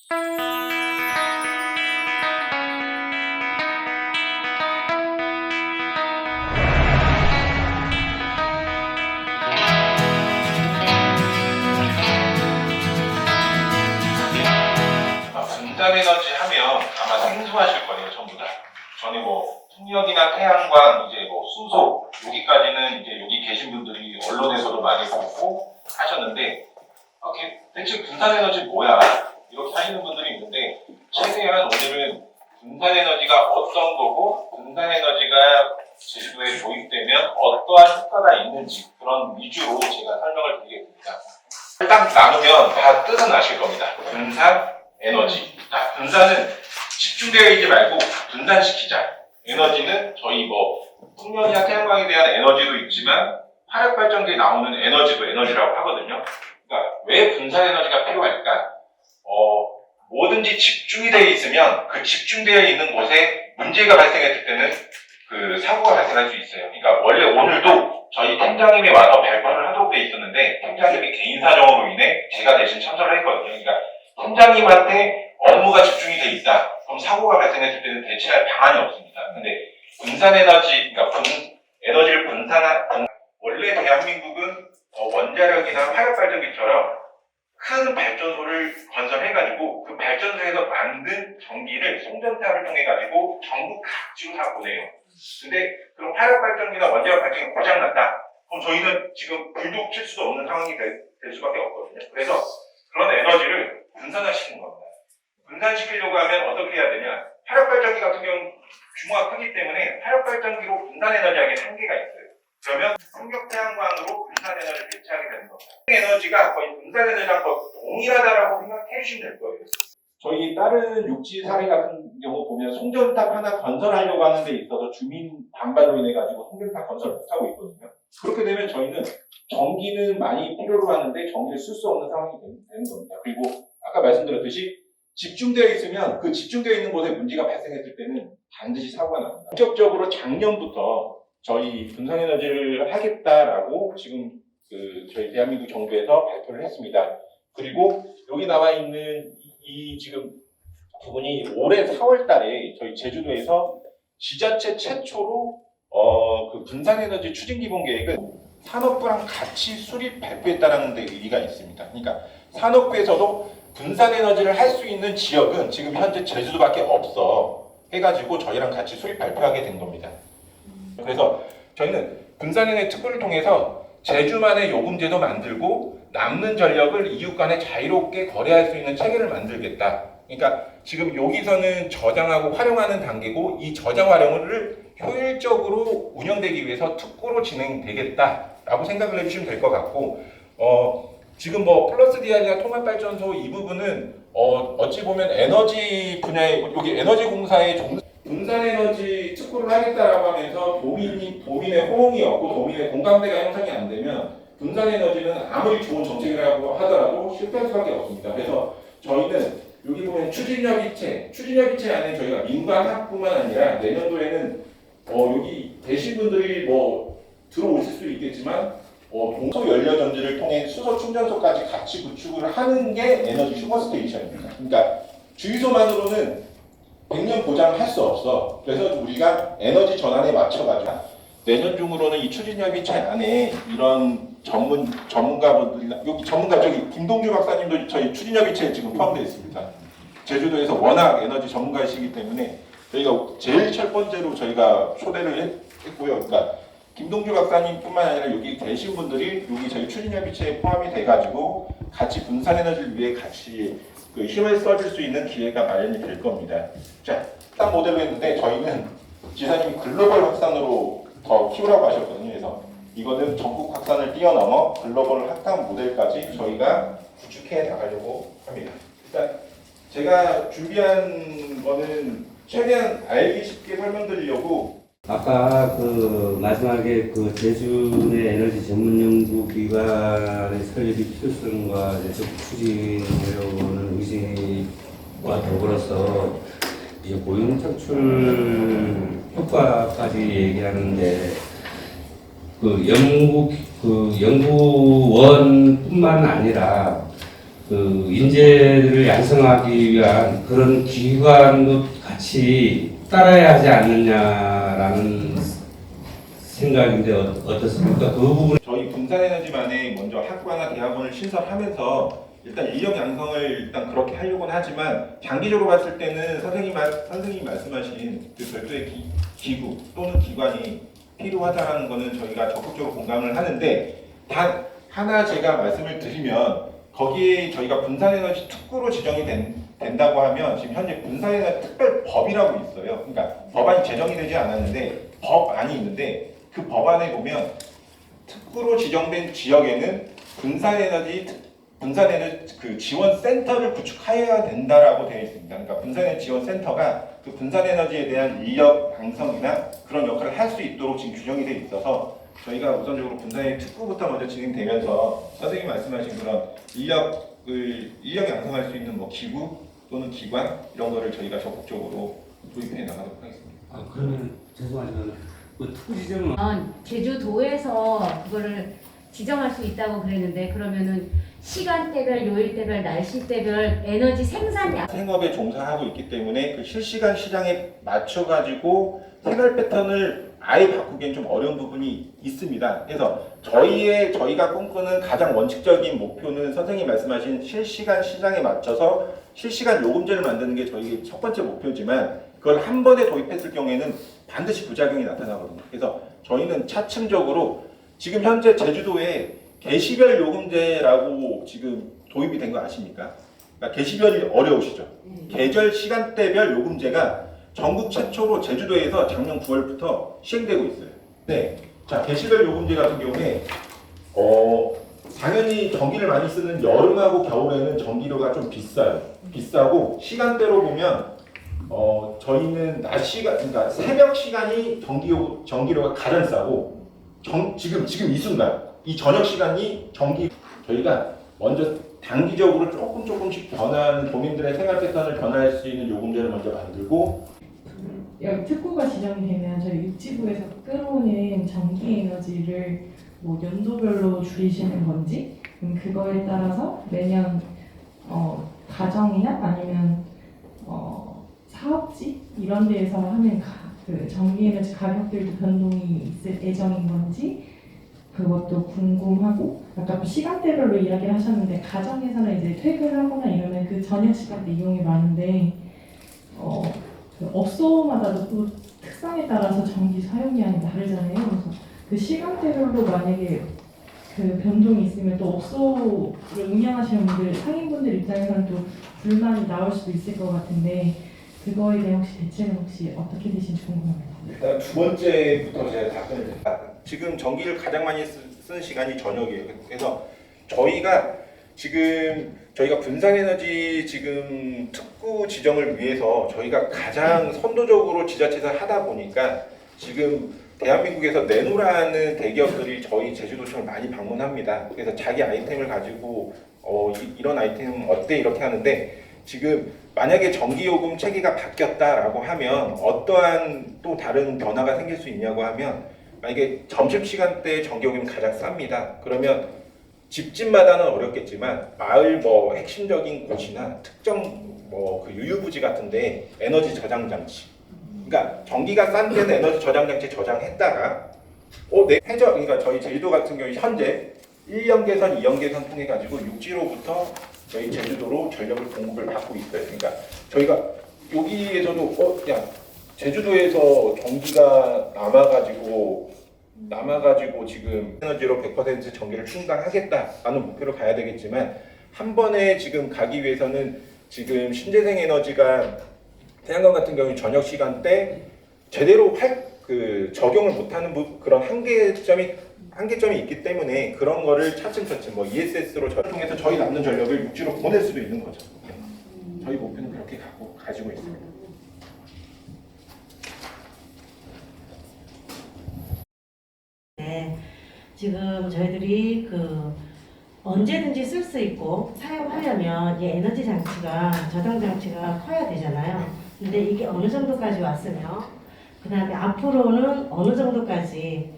분산에너지 하면 아마 생소하실 거예요, 전부 다. 전에 뭐 풍력이나 태양광, 이제 뭐 수소, 여기까지는 이제 여기 계신 분들이 언론에서도 많이 보고 하셨는데, 대체 분산에너지 뭐야? 이렇게 하시는 분들이 있는데, 최대한 오늘은 분산에너지가 어떤 거고, 분산에너지가 제주도에 도입되면 어떠한 효과가 있는지 그런 위주로 제가 설명을 드리겠습니다. 딱 나누면 다 뜻은 아실 겁니다. 분산 에너지. 분산은 집중되어 있지 말고 분산시키자. 에너지는 저희 뭐 풍력이나 태양광에 대한 에너지도 있지만 화력발전기에 나오는 에너지도 에너지라고 하거든요. 그러니까 왜 분산 에너지가 필요할까? 뭐든지 집중이 되어 있으면 그 집중되어 있는 곳에 문제가 발생했을 때는 그 사고가 발생할 수 있어요. 그러니까 원래 오늘도 저희 팀장님이 와서 발표를 하도록 돼 있었는데 팀장님이 개인 사정으로 인해 제가 대신 참석을 했거든요. 그러니까 팀장님한테 업무가 집중이 돼 있다. 그럼 사고가 발생했을 때는 대체할 방안이 없습니다. 근데 분산에너지, 그러니까 에너지를 원래 대한민국은 원자력이나 화력발전기처럼 큰 발전소를 건설해가지고 그 발전소에서 만든 전기를 송전탑을 통해가지고 전국 각지로 다 보내요. 근데 그럼 화력발전기나 원자력 발전기 고장났다. 그럼 저희는 지금 불도 킬 수도 없는 상황이 될 수밖에 없거든요. 그래서 그런 에너지를 분산화시키는 겁니다. 분산시키려고 하면 어떻게 해야 되냐? 화력발전기 같은 경우는 규모가 크기 때문에 화력발전기로 분산에너지하기 한계가 있어요. 그러면 풍력태양광으로 분산에너지를 대체하게 되는 겁니다. 에너지가 거의 분산에너지랑 거의 동일하다라고 생각해 주시면 될 거예요. 저희 다른 육지 사례 같은 경우 보면 송전탑 하나 건설하려고 하는 데 있어서 주민 반발로 인해 가지고 송전탑 건설 못하고 있거든요. 그렇게 되면 저희는 전기는 많이 필요로 하는데 전기를 쓸 수 없는 상황이 되는 겁니다. 그리고 아까 말씀드렸듯이 집중되어 있으면 그 집중되어 있는 곳에 문제가 발생했을 때는 반드시 사고가 납니다. 본격적으로 작년부터 저희 분산에너지를 하겠다라고 지금 저희 대한민국 정부에서 발표를 했습니다. 그리고 여기 나와 있는 이 지금 부분이 올해 4월 달에 저희 제주도에서 지자체 최초로 그 분산에너지 추진기본계획을 산업부랑 같이 수립 발표했다는 데 의미가 있습니다. 그러니까 산업부에서도 분산에너지를 할 수 있는 지역은 지금 현재 제주도밖에 없어 해가지고 저희랑 같이 수립 발표하게 된 겁니다. 그래서 저희는 분산에너지 특구를 통해서 제주만의 요금제도 만들고 남는 전력을 이웃 간에 자유롭게 거래할 수 있는 체계를 만들겠다. 그러니까 지금 여기서는 저장하고 활용하는 단계고 이 저장 활용을 효율적으로 운영되기 위해서 특구로 진행되겠다라고 생각을 해주시면 될 것 같고 지금 뭐 플러스 DR이나 통합발전소 이 부분은 어찌 보면 에너지 분야의 여기 에너지공사의 분산에너지 특구를 하겠다라고 하면서 도민의 호응이 없고 도민의 공감대가 형성이 안 되면 분산에너지는 아무리 좋은 정책이라고 하더라도 실패할 수밖에 없습니다. 그래서 저희는 여기 보면 추진협의체 안에 저희가 민관학뿐만 아니라 내년도에는 여기 계신 분들이 뭐 들어오실 수 있겠지만 동서 연료전지를 통해 수소 충전소까지 같이 구축을 하는 게 에너지 슈퍼스테이션입니다. 그러니까 주유소만으로는 100년 보장할 수 없어. 그래서 우리가 에너지 전환에 맞춰가지고 내년 중으로는 이 추진협의체 안에 이런 전문가분들이나 여기 전문가 저기 김동주 박사님도 저희 추진협의체에 지금 포함되어 있습니다. 제주도에서 워낙 에너지 전문가이시기 때문에 저희가 제일 첫 번째로 저희가 초대를 했고요. 그러니까 김동주 박사님뿐만 아니라 여기 계신 분들이 여기 저희 추진협의체에 포함이 돼가지고 같이 분산에너지를 위해 같이 힘을 써줄 수 있는 기회가 마련이 될 겁니다. 자, 딱 모델로 했는데 저희는 지사님이 글로벌 확산으로 더 키우라고 하셨거든요. 그래서 이거는 전국 확산을 뛰어넘어 글로벌 확산 모델까지 저희가 구축해 나가려고 합니다. 일단 제가 준비한 거는 최대한 알기 쉽게 설명드리려고 아까 그 마지막에 그 제주 내 에너지 전문 연구 기관의 설립이 필요성과 계속 추진하려는 의지와 더불어서 이 고용 창출 효과까지 얘기하는데 연구원뿐만 아니라 그 인재들을 양성하기 위한 그런 기관도 같이 따라야 하지 않느냐라는 생각인데 어떻습니까? 그 부분 저희 분산에너지만에 먼저 학과나 대학원을 신설하면서 일단 인력 양성을 일단 그렇게 하려고는 하지만 장기적으로 봤을 때는 선생님이 말씀하신 그 별도의 기구 또는 기관이 필요하다라는 거는 저희가 적극적으로 공감을 하는데, 단 하나 제가 말씀을 드리면 거기에 저희가 분산에너지 특구로 지정이 된다고 하면 지금 현재 분산에너지 특별법이라고 있어요. 그러니까 법안이 제정이 되지 않았는데 법안이 있는데 그 법안에 보면 특구로 지정된 지역에는 분산에너지 그 지원센터를 구축해야 된다라고 되어 있습니다. 그러니까 분산에너지 지원센터가 그 분산에너지에 대한 인력 양성이나 그런 역할을 할 수 있도록 지금 규정이 되어 있어서 저희가 우선적으로 분산에너지 특구부터 먼저 진행되면서 선생님이 말씀하신 그런 인력 양성할 수 있는 뭐 기구 또는 기관 이런 거를 저희가 적극적으로 도입해 나가도록 하겠습니다. 그러면 죄송하지만 그 특구 지정은 제주도에서 그거를 지정할 수 있다고 그랬는데, 그러면은 시간대별, 요일대별, 날씨대별 에너지 생산량 생업에 종사하고 있기 때문에 그 실시간 시장에 맞춰가지고 생활 패턴을 아예 바꾸기엔 좀 어려운 부분이 있습니다. 그래서 저희가 꿈꾸는 가장 원칙적인 목표는 선생님이 말씀하신 실시간 시장에 맞춰서 실시간 요금제를 만드는 게 저희의 첫 번째 목표지만, 그걸 한 번에 도입했을 경우에는 반드시 부작용이 나타나거든요. 그래서 저희는 차츰적으로 지금 현재 제주도에 개시별 요금제라고 지금 도입이 된 거 아십니까? 그러니까 개시별이 어려우시죠? 계절 시간대별 요금제가 전국 최초로 제주도에서 작년 9월부터 시행되고 있어요. 네. 자, 개시별 요금제 같은 경우에 당연히 전기를 많이 쓰는 여름하고 겨울에는 전기료가 좀 비싸요. 비싸고 시간대로 보면 저희는 낮 시간, 그러니까 새벽 시간이 전기료가 가장 싸고 지금 이 순간 이 저녁 시간이 저희가 먼저 단기적으로 조금씩 변화하는 도민들의 생활 패턴을 변화할 수 있는 요금제를 먼저 만들고, 여기 특구가 지정이 되면 저희 육지부에서 끌어오는 전기 에너지를 뭐 연도별로 줄이시는 건지, 그거에 따라서 매년 가정이나 아니면 사업지 이런 데에서 하는 그 전기 에너지 가격들도 변동이 있을 예정인 건지 그것도 궁금하고, 아까 시간대별로 이야기를 하셨는데 가정에서는 이제 퇴근하거나 이러면 그 저녁 시간대 이용이 많은데 그 업소마다도 또 특성에 따라서 전기 사용량이 다르잖아요. 그래서 그 시간대별로 만약에 그 변동이 있으면 또 업소를 운영하시는 분들, 상인분들 입장에서는 또 불만이 나올 수도 있을 것 같은데 그거에 대한 대책은 혹시 어떻게 되신지 궁금합니다. 일단 두 번째부터 제가 답변을 드릴게요. 지금 전기를 가장 많이 쓰는 시간이 저녁이에요. 그래서 저희가 분산에너지 지금 특구 지정을 위해서 저희가 가장 선도적으로 지자체에서 하다 보니까 지금 대한민국에서 내노라는 대기업들이 저희 제주도청을 많이 방문합니다. 그래서 자기 아이템을 가지고 이런 아이템 어때 이렇게 하는데, 지금 만약에 전기요금 체계가 바뀌었다라고 하면 어떠한 또 다른 변화가 생길 수 있냐고 하면, 만약에 점심시간대 전기요금이 가장 쌉니다. 그러면 집집마다는 어렵겠지만 마을 핵심적인 곳이나 특정 그 유유부지 같은데 에너지 저장 장치, 그러니까 전기가 싼 데는 에너지 저장 장치 저장했다가 그러니까 저희 제주도 같은 경우 현재 1년 개선, 2년 개선 통해 가지고 육지로부터 저희 제주도로 전력을 공급을 받고 있어요. 그러니까 저희가 여기에서도 제주도에서 전기가 남아가지고 지금 에너지로 100% 전기를 충당하겠다라는 목표로 가야 되겠지만, 한 번에 지금 가기 위해서는 지금 신재생 에너지가 태양광 같은 경우 저녁 시간대 제대로 적용을 못하는 그런 한계점이 있기 때문에 그런 거를 차츰차츰 ESS로 통해서 저희 남는 전력을 육지로 보낼 수도 있는 거죠. 저희 목표는 그렇게 가지고 있습니다. 네, 지금 저희들이 언제든지 쓸 수 있고 사용하려면 이 에너지 장치가 저장 장치가 커야 되잖아요. 근데 이게 어느 정도까지 왔으며, 그 다음에 앞으로는 어느 정도까지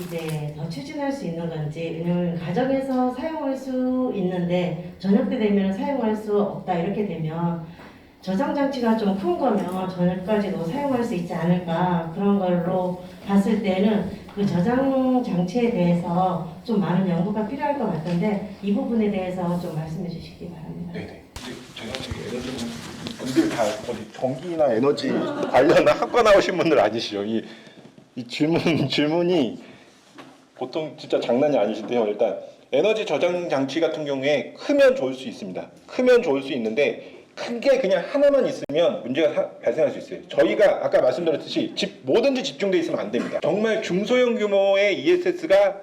이제 더 추진할 수 있는 건지, 왜냐면 가정에서 사용할 수 있는데 저녁 때 되면 사용할 수 없다 이렇게 되면 저장 장치가 좀 큰 거면 저녁까지도 사용할 수 있지 않을까, 그런 걸로 봤을 때는 그 저장 장치에 대해서 좀 많은 연구가 필요할 것 같은데 이 부분에 대해서 좀 말씀해 주시기 바랍니다. 네네. 제가 지금 에너지 분들 다 어디 전기나 에너지 관련 학과 나오신 분들 아니시죠? 이 질문이 보통 진짜 장난이 아니신데요. 일단 에너지 저장 장치 같은 경우에 크면 좋을 수 있습니다. 크면 좋을 수 있는데 크게 그냥 하나만 있으면 문제가 발생할 수 있어요. 저희가 아까 말씀드렸듯이 뭐든지 집중돼 있으면 안 됩니다. 정말 중소형 규모의 ESS가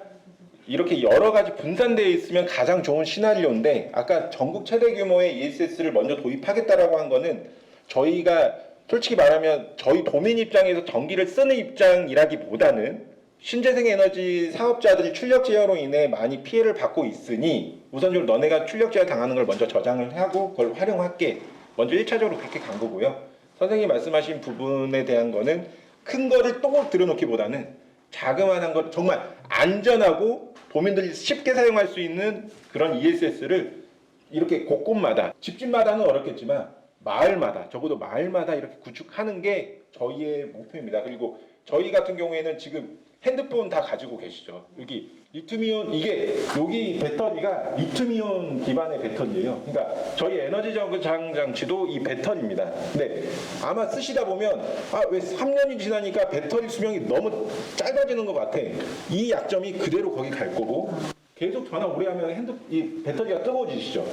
이렇게 여러 가지 분산되어 있으면 가장 좋은 시나리오인데, 아까 전국 최대 규모의 ESS를 먼저 도입하겠다라고 한 거는 저희가 솔직히 말하면 저희 도민 입장에서 전기를 쓰는 입장이라기보다는 신재생 에너지 사업자들이 출력 제어로 인해 많이 피해를 받고 있으니 우선적으로 너네가 출력 제어 당하는 걸 먼저 저장을 하고 그걸 활용할게, 먼저 1차적으로 그렇게 간 거고요. 선생님이 말씀하신 부분에 대한 거는 큰 거를 또 들여놓기보다는 자그마한 것, 정말 안전하고 도민들이 쉽게 사용할 수 있는 그런 ESS를 이렇게 곳곳마다, 집집마다는 어렵겠지만 마을마다, 적어도 마을마다 이렇게 구축하는 게 저희의 목표입니다. 그리고 저희 같은 경우에는 지금 핸드폰 다 가지고 계시죠. 여기 리튬이온, 이게 여기 배터리가 리튬이온 기반의 배터리예요. 그러니까 저희 에너지 저장 장치도 이 배터리입니다. 근데 아마 쓰시다 보면 왜 3년이 지나니까 배터리 수명이 너무 짧아지는 것 같아. 이 약점이 그대로 거기 갈 거고, 계속 전화 오래 하면 이 배터리가 뜨거워지시죠.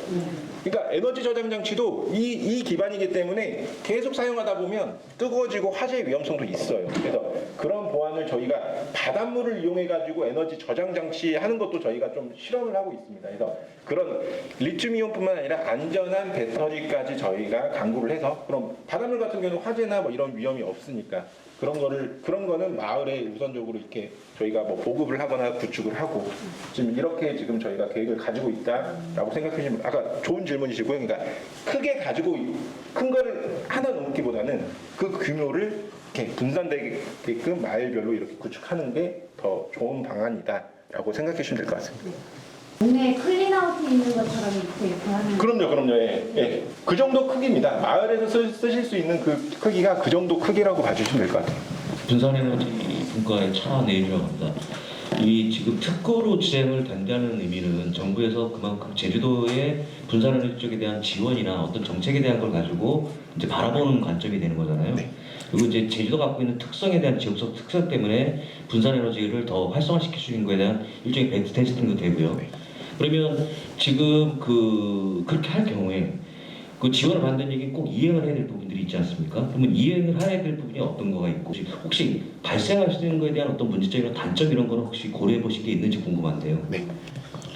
그러니까 에너지 저장 장치도 이 기반이기 때문에 계속 사용하다 보면 뜨거워지고 화재 위험성도 있어요. 그래서 그런 보안을 저희가 바닷물을 이용해 가지고 에너지 저장 장치 하는 것도 저희가 좀 실험을 하고 있습니다. 그래서 그런 리튬이온뿐만 아니라 안전한 배터리까지 저희가 강구를 해서, 그럼 바닷물 같은 경우는 화재나 뭐 이런 위험이 없으니까 그런 거는 마을에 우선적으로 이렇게 저희가 뭐 보급을 하거나 구축을 하고 지금 이렇게 지금 저희가 계획을 가지고 있다라고 생각하시면, 아까 좋은 질문이시고요. 그러니까 크게 가지고 큰 거를 하나 놓기보다는 그 규모를 이렇게 분산되게끔 마을별로 이렇게 구축하는 게 더 좋은 방안이다라고 생각하시면 될 것 같습니다. 동네에 클린아웃이 있는 것처럼 이렇게 하는. 그럼요. 예. 그 정도 크기입니다. 마을에서 쓰실 수 있는 그 크기가 그 정도 크기라고 봐주시면 될 것 같아요. 분산에너지 분과의 차원 내일이라고 합니다. 이 지금 특구로 진행을 된다는 의미는 정부에서 그만큼 제주도의 분산에너지 쪽에 대한 지원이나 어떤 정책에 대한 걸 가지고 이제 바라보는 관점이 되는 거잖아요. 네. 그리고 이제 제주도가 갖고 있는 특성에 대한 지역적 특성 때문에 분산에너지를 더 활성화시킬 수 있는 거에 대한 일종의 벤트 테스팅도 되고요. 네. 그러면 지금 그렇게 할 경우에 그 지원을 받는 얘기 꼭 이행을 해야 될 부분들이 있지 않습니까? 그러면 이행을 해야 될 부분이 어떤 거가 있고, 혹시 발생할 수 있는 거에 대한 어떤 문제점이나 단점 이런 거는 혹시 고려해 보신 게 있는지 궁금한데요. 네.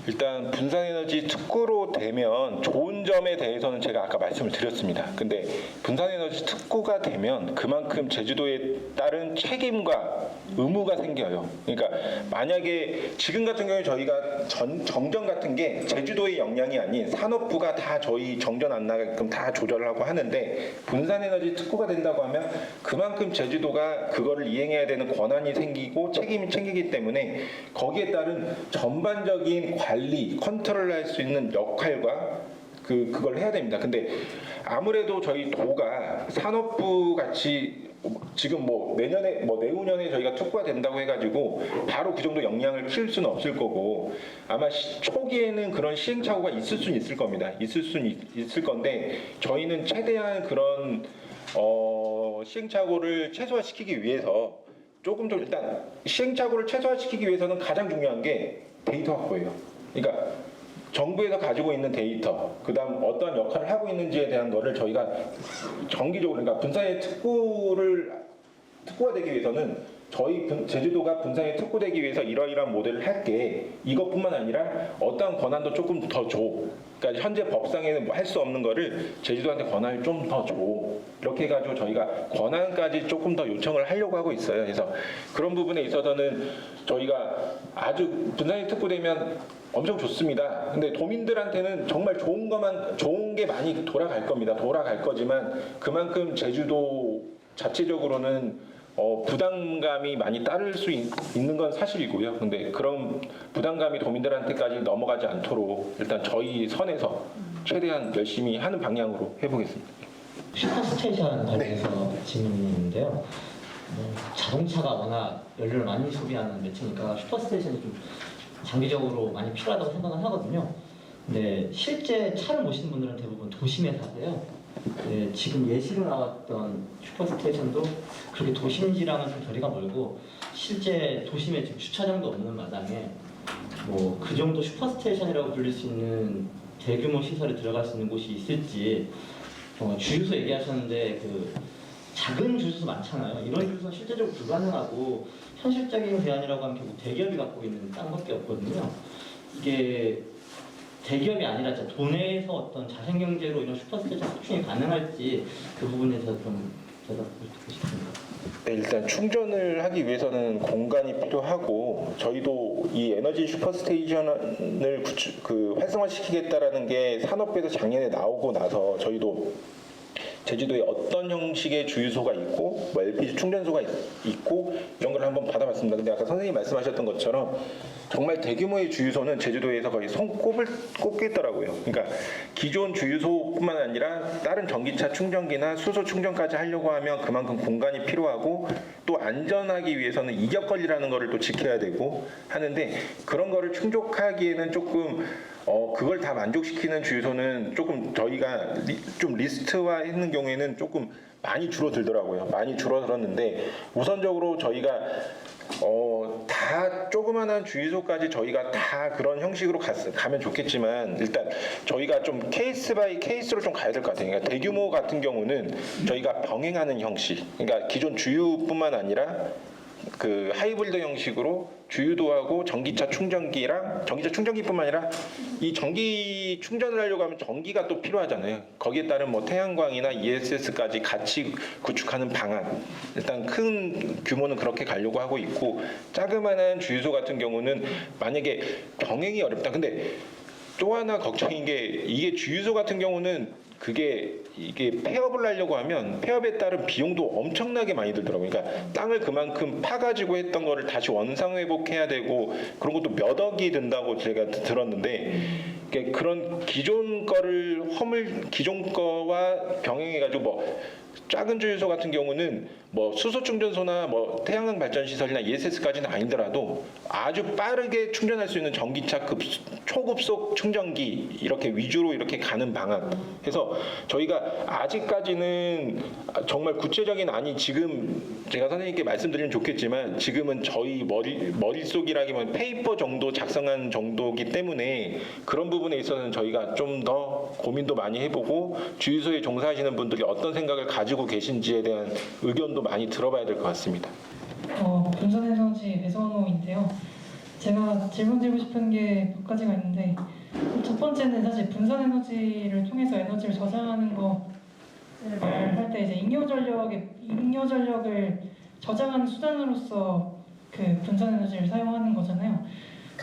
일단 분산에너지 특구로 되면 좋은 점에 대해서는 제가 아까 말씀을 드렸습니다. 근데 분산에너지 특구가 되면 그만큼 제주도에 따른 책임과 의무가 생겨요. 그러니까 만약에 지금 같은 경우에 저희가 정전 같은 게 제주도의 역량이 아닌 산업부가 다 저희 정전 안 나게끔 다 조절을 하고 하는데, 분산에너지 특구가 된다고 하면 그만큼 제주도가 그거를 이행해야 되는 권한이 생기고 책임이 생기기 때문에 거기에 따른 전반적인 관리, 컨트롤을 할 수 있는 역할과 그걸 해야 됩니다. 근데 아무래도 저희 도가 산업부 같이 지금 뭐 내년에 내후년에 저희가 특구가 된다고 해가지고 바로 그 정도 역량을 키울 수는 없을 거고, 아마 초기에는 그런 시행착오가 있을 수는 있을 겁니다. 있을 수는 있을 건데 저희는 최대한 그런 시행착오를 최소화시키기 위해서 조금 더, 일단 시행착오를 최소화시키기 위해서는 가장 중요한 게 데이터 확보예요. 그러니까 정부에서 가지고 있는 데이터, 그 다음 어떠한 역할을 하고 있는지에 대한 거를 저희가 정기적으로, 그러니까 분산의 특구가 되기 위해서는 저희 제주도가 분산에 특구되기 위해서 이러이러한 모델을 할게, 이것뿐만 아니라 어떠한 권한도 조금 더 줘. 그러니까 현재 법상에는 할 수 없는 거를 제주도한테 권한을 좀 더 줘. 이렇게 해가지고 저희가 권한까지 조금 더 요청을 하려고 하고 있어요. 그래서 그런 부분에 있어서는 저희가 아주 분산이 특구되면 엄청 좋습니다. 근데 도민들한테는 정말 좋은 게 많이 돌아갈 겁니다. 돌아갈 거지만 그만큼 제주도 자체적으로는 부담감이 많이 따를 수 있는 건 사실이고요. 근데 그런 부담감이 도민들한테까지 넘어가지 않도록 일단 저희 선에서 최대한 열심히 하는 방향으로 해보겠습니다. 슈퍼스테이션 관련해서 질문인데요. 자동차가 워낙 연료를 많이 소비하는 매체니까 슈퍼스테이션이 좀 장기적으로 많이 필요하다고 생각을 하거든요. 근데 실제 차를 모시는 분들은 대부분 도심에 사세요. 네, 지금 예시로 나왔던 슈퍼스테이션도 그렇게 도심지랑은 좀 거리가 멀고 실제 도심에 지금 주차장도 없는 마당에 뭐 그 정도 슈퍼스테이션이라고 불릴 수 있는 대규모 시설에 들어갈 수 있는 곳이 있을지 주유소 얘기하셨는데 그 작은 주유소 많잖아요. 이런 주유소는 실제적으로 불가능하고 현실적인 대안이라고 하면 결국 대기업이 갖고 있는 땅밖에 없거든요. 이게 대기업이 아니라 진짜 도내에서 어떤 자생경제로 이런 슈퍼스테이션 확충이 가능할지 그 부분에 대해서 좀 대답을 듣고 싶습니다. 네, 일단 충전을 하기 위해서는 공간이 필요하고 저희도 이 에너지 슈퍼스테이션을 활성화시키겠다라는 게 산업부에서 작년에 나오고 나서 저희도 제주도에 어떤 형식의 주유소가 있고 뭐 LPG 충전소가 있고 이런 걸 한번 받아봤습니다. 근데 아까 선생님이 말씀하셨던 것처럼 정말 대규모의 주유소는 제주도에서 거의 손꼽을 꼽겠더라고요. 그러니까 기존 주유소뿐만 아니라 다른 전기차 충전기나 수소 충전까지 하려고 하면 그만큼 공간이 필요하고 또 안전하기 위해서는 이격거리라는 거를 또 지켜야 되고 하는데 그런 거를 충족하기에는 조금 그걸 다 만족시키는 주유소는 조금 저희가 좀 리스트화했는 경우에는 조금 많이 줄어들더라고요. 많이 줄어들었는데 우선적으로 저희가 다 조그만한 주유소까지 저희가 다 그런 형식으로 가면 좋겠지만 일단 저희가 좀 케이스 바이 케이스로 좀 가야 될 것 같아요. 그러니까 대규모 같은 경우는 저희가 병행하는 형식, 그러니까 기존 주유뿐만 아니라 그 하이브리드 형식으로 주유도 하고 전기차 충전기뿐만 아니라 이 전기 충전을 하려고 하면 전기가 또 필요하잖아요. 거기에 따른 뭐 태양광이나 ESS까지 같이 구축하는 방안. 일단 큰 규모는 그렇게 가려고 하고 있고 자그마한 주유소 같은 경우는 만약에 병행이 어렵다. 근데 또 하나 걱정인 게 이게 주유소 같은 경우는 이게 폐업을 하려고 하면 폐업에 따른 비용도 엄청나게 많이 들더라고요. 그러니까 땅을 그만큼 파가지고 했던 거를 다시 원상회복해야 되고 그런 것도 몇 억이 든다고 제가 들었는데 그런 기존 거와 병행해가지고 뭐 작은 주유소 같은 경우는 뭐 수소 충전소나 뭐 태양광 발전 시설이나 ESS까지는 아니더라도 아주 빠르게 충전할 수 있는 전기차 초급속 충전기 이렇게 위주로 이렇게 가는 방안. 그래서 저희가 아직까지는 정말 구체적인 안이 지금 제가 선생님께 말씀드리면 좋겠지만 지금은 저희 머릿속이라기보다는 페이퍼 정도 작성한 정도이기 때문에 그런 부분에 있어서는 저희가 좀 더 고민도 많이 해보고 주유소에 종사하시는 분들이 어떤 생각을 가지고 계신지에 대한 의견도 많이 들어봐야 될 것 같습니다. 분산에너지 배선호인데요. 제가 질문드리고 싶은 게 몇 가지가 있는데 첫 번째는 사실 분산에너지를 통해서 에너지를 저장하는 거를 말할 때 이제 잉여 전력을 저장하는 수단으로서 그 분산에너지를 사용하는 거잖아요.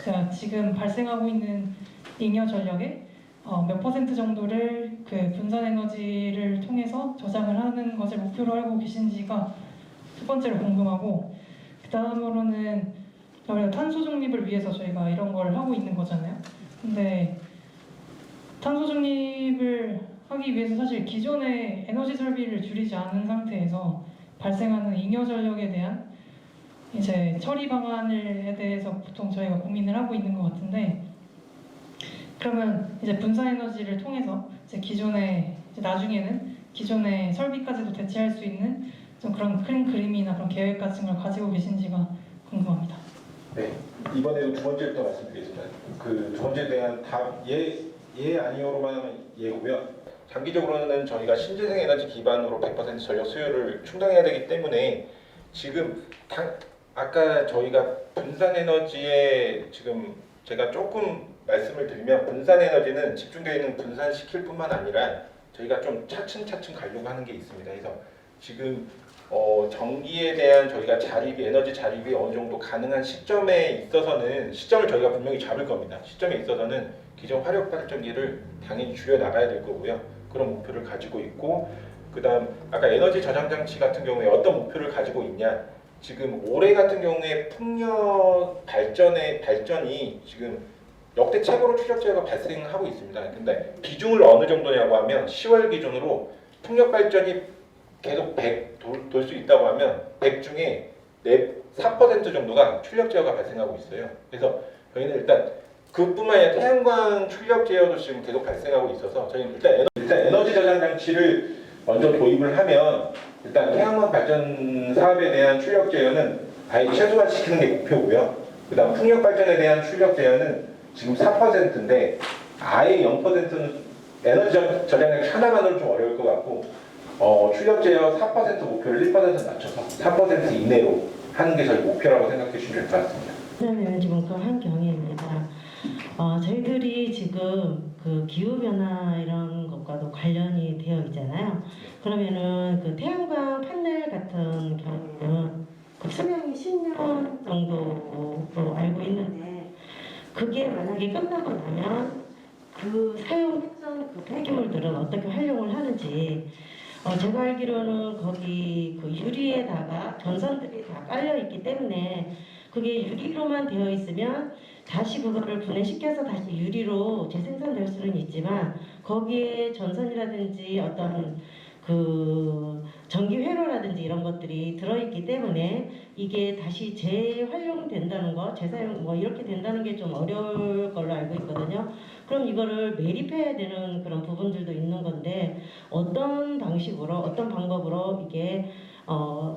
자, 지금 발생하고 있는 잉여 전력의 몇 % 정도를 그 분산에너지를 통해서 저장을 하는 것을 목표로 하고 계신지가 첫 번째로 궁금하고 그 다음으로는 탄소 중립을 위해서 저희가 이런 걸 하고 있는 거잖아요. 근데 탄소 중립을 하기 위해서 사실 기존의 에너지 설비를 줄이지 않은 상태에서 발생하는 잉여 전력에 대한 이제 처리 방안에 대해서 보통 저희가 고민을 하고 있는 것 같은데 그러면 이제 분산에너지를 통해서 이제 나중에는 기존의 설비까지도 대체할 수 있는 좀 그런 큰 그림이나 그런 계획 같은 걸 가지고 계신지가 궁금합니다. 네, 이번에도 두 번째부터 말씀드리겠습니다. 그 두 번째에 대한 답 예 아니요로만 하면 예고요. 장기적으로는 저희가 신재생 에너지 기반으로 100% 전력 수요를 충당해야 되기 때문에 지금 아까 저희가 분산 에너지에 지금 제가 조금 말씀을 드리면 분산 에너지는 집중되어 있는 분산시킬 뿐만 아니라 저희가 좀 차츰차츰 가려고 하는 게 있습니다. 그래서 지금 전기에 대한 저희가 에너지 자립이 어느 정도 가능한 시점에 있어서는 시점을 저희가 분명히 잡을 겁니다. 시점에 있어서는 기존 화력 발전기를 당연히 줄여 나가야 될 거고요. 그런 목표를 가지고 있고 그다음 아까 에너지 저장 장치 같은 경우에 어떤 목표를 가지고 있냐? 지금 올해 같은 경우에 풍력 발전이 지금 역대 최고로 출력 제어가 발생하고 있습니다. 근데 비중을 어느 정도냐고 하면 10월 기준으로 풍력 발전이 계속 100 돌 수 있다고 하면 100 중에 4% 정도가 출력 제어가 발생하고 있어요. 그래서 저희는 일단 그뿐만 아니라 태양광 출력 제어도 지금 계속 발생하고 있어서 저희는 일단 에너지 저장 장치를 먼저 도입을 하면 일단 태양광 발전 사업에 대한 출력 제어는 아예 최소화시키는 게 목표고요. 그다음 풍력 발전에 대한 출력 제어는 지금 4%인데 아예 0%는 에너지 저장 장치 하나만으로 좀 어려울 것 같고 출력 제어 4% 목표를 1% 낮춰서 4% 이내로 하는 게 저희 목표라고 생각해 주시면 될 것 같습니다. 에너지분과 한경희입니다. 저희들이 지금 그 기후 변화 이런 것과도 관련이 되어 있잖아요. 그러면은 그 태양광 판넬 같은 경우는 그 수명이 10년 정도로 알고 있는데 그게 만약에 끝나고 나면 그 사용했던 그 폐기물들은 어떻게 활용을 하는지 제가 알기로는 거기 그 유리에다가 전선들이 다 깔려 있기 때문에 그게 유리로만 되어 있으면 다시 그거를 분해시켜서 다시 유리로 재생산될 수는 있지만 거기에 전선이라든지 어떤 그 전기 회로라든지 이런 것들이 들어있기 때문에 이게 다시 재활용된다는 거, 재사용 뭐 이렇게 된다는 게 좀 어려울 걸로 알고 있거든요. 그럼 이거를 매립해야 되는 그런 부분들도 있는 건데 어떤 방식으로 어떤 방법으로 이게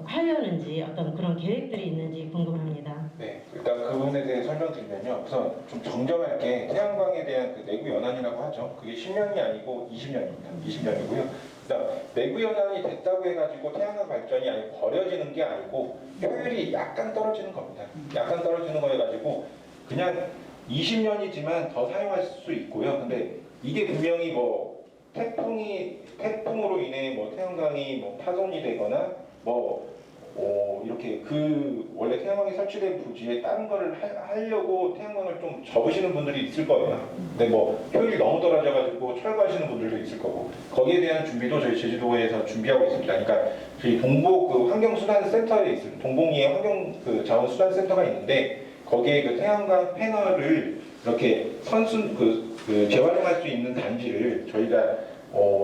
하려는지 어떤 그런 계획들이 있는지 궁금합니다. 네, 일단 그 부분에 대해 설명드리면요. 우선 좀 정정할게 태양광에 대한 그 내구 연한이라고 하죠. 그게 10년이 아니고 20년입니다. 20년이고요. 그다음 내구 연한이 됐다고 해가지고 태양광 발전이 아니 버려지는 게 아니고 효율이 약간 떨어지는 겁니다. 약간 떨어지는 거여가지고 그냥 20년이지만 더 사용할 수 있고요. 근데 이게 분명히 뭐 태풍으로 인해 뭐 태양광이 뭐 파손이 되거나 이렇게 그 원래 태양광이 설치된 부지에 다른 거를 하려고 태양광을 좀 접으시는 분들이 있을 거예요. 근데 뭐 효율이 너무 떨어져가지고 철거하시는 분들도 있을 거고 거기에 대한 준비도 저희 제주도에서 준비하고 있습니다. 그러니까 저희 동복 그 환경수단센터에 있습니다. 동봉리에 환경 그 자원수단센터가 있는데 거기에 그 태양광 패널을 이렇게 재활용할 수 있는 단지를 저희가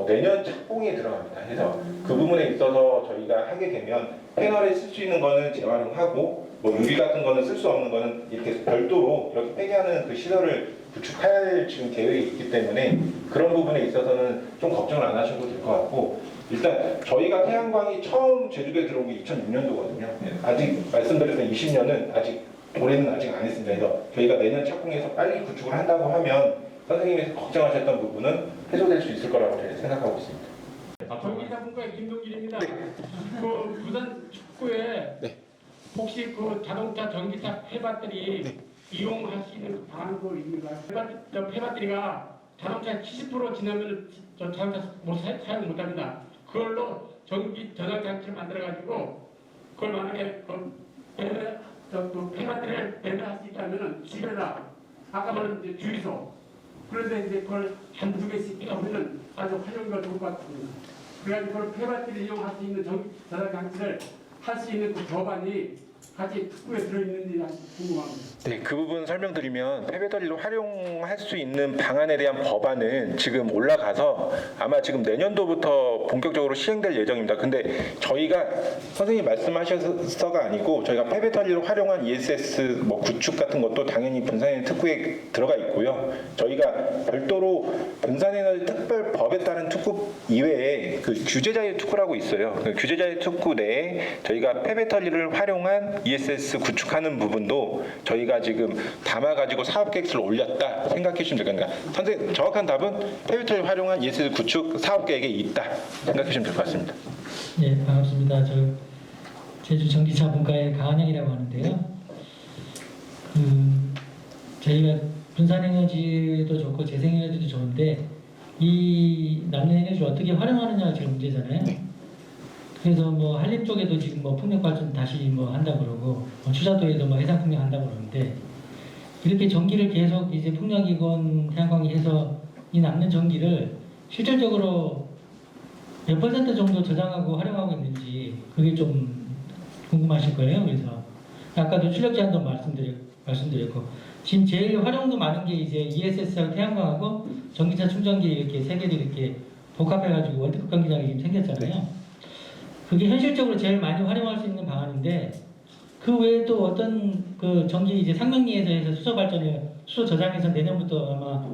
내년 착공에 들어갑니다. 그래서 그 부분에 있어서 저희가 하게 되면 패널에 쓸 수 있는 거는 재활용하고 뭐 유리 같은 거는 쓸 수 없는 거는 이렇게 별도로 이렇게 폐기하는 그 시설을 구축할 지금 계획이 있기 때문에 그런 부분에 있어서는 좀 걱정을 안 하셔도 될 것 같고 일단 저희가 태양광이 처음 제주도에 들어온 게 2006년도거든요. 아직 말씀드렸던 20년은 아직 올해는 아직 안 했습니다. 그래서 저희가 내년 착공해서 빨리 구축을 한다고 하면 선생님이 걱정하셨던 부분은 해소될 수 있을 거라고 저희 생각하고 있습니다. 전기자분과의 김동길입니다. 그 부산 축구에 혹시 그 자동차 전기차 폐배터리 이용할 수 있는 방안도 있는가요? 폐배터리가 자동차 70% 지나면 저 자동차 사용 못합니다. 그걸로 전기 저장 장치를 만들어 가지고 그걸 만약에 폐배터리를 배달할 수 있다면 집에다 아까 말한 이제 주유소 그런데 이제 그걸 한두 개씩 끼우면 아주 활용도가 좋을 것 같습니다. 그래가지고 그걸 폐배터리 이용할 수 있는 전기 저장 장치를 할 수 있는 그 법안이 같이 특구에 들어있는지 궁금합니다. 네, 그 부분 설명드리면 폐배터리로 활용할 수 있는 방안에 대한 법안은 지금 올라가서 아마 지금 내년도부터 본격적으로 시행될 예정입니다. 근데 저희가 선생님 말씀하셔서가 아니고 저희가 폐배터리로 활용한 ESS 뭐 구축 같은 것도 당연히 분산에너지 특구에 들어가 있고요. 저희가 별도로 분산에너지 특별법에 따른 특구 이외에 그 규제자유 특구라고 있어요. 그 규제자유 특구 내에 저희가 폐배터리를 활용한 ESS 구축하는 부분도 저희가 지금 담아가지고 사업 계획서를 올렸다 생각해 주시면 될 겁니다. 선생님 정확한 답은 폐배터리 활용한 ESS 구축 사업 계획에 있다 생각해 주시면 될 것 같습니다. 네, 반갑습니다. 저 제주 전기차분과의 강한영이라고 하는데요. 저희가 분산에너지도 좋고 재생에너지도 좋은데 이 남는 에너지를 어떻게 활용하느냐가 지금 문제잖아요. 그래서 뭐 한림 쪽에도 지금 뭐 풍력 발전 다시 뭐 한다고 그러고 추자도에도 뭐 해상 풍력 한다고 그러는데 이렇게 전기를 계속 이제 풍력이건 태양광이 해서 이 남는 전기를 실질적으로 몇 퍼센트 정도 저장하고 활용하고 있는지 그게 좀 궁금하실 거예요. 그래서 아까도 출력 제한도 말씀드렸고 지금 제일 활용도 많은 게 이제 ESS하고 태양광하고 전기차 충전기 이렇게 세 개를 이렇게 복합해가지고 월드컵 경기장이 지금 생겼잖아요. 그게 현실적으로 제일 많이 활용할 수 있는 방안인데 그 외에 또 어떤 그 전기 이제 상명리에서 해서 수소 발전을 수소 저장해서 내년부터 아마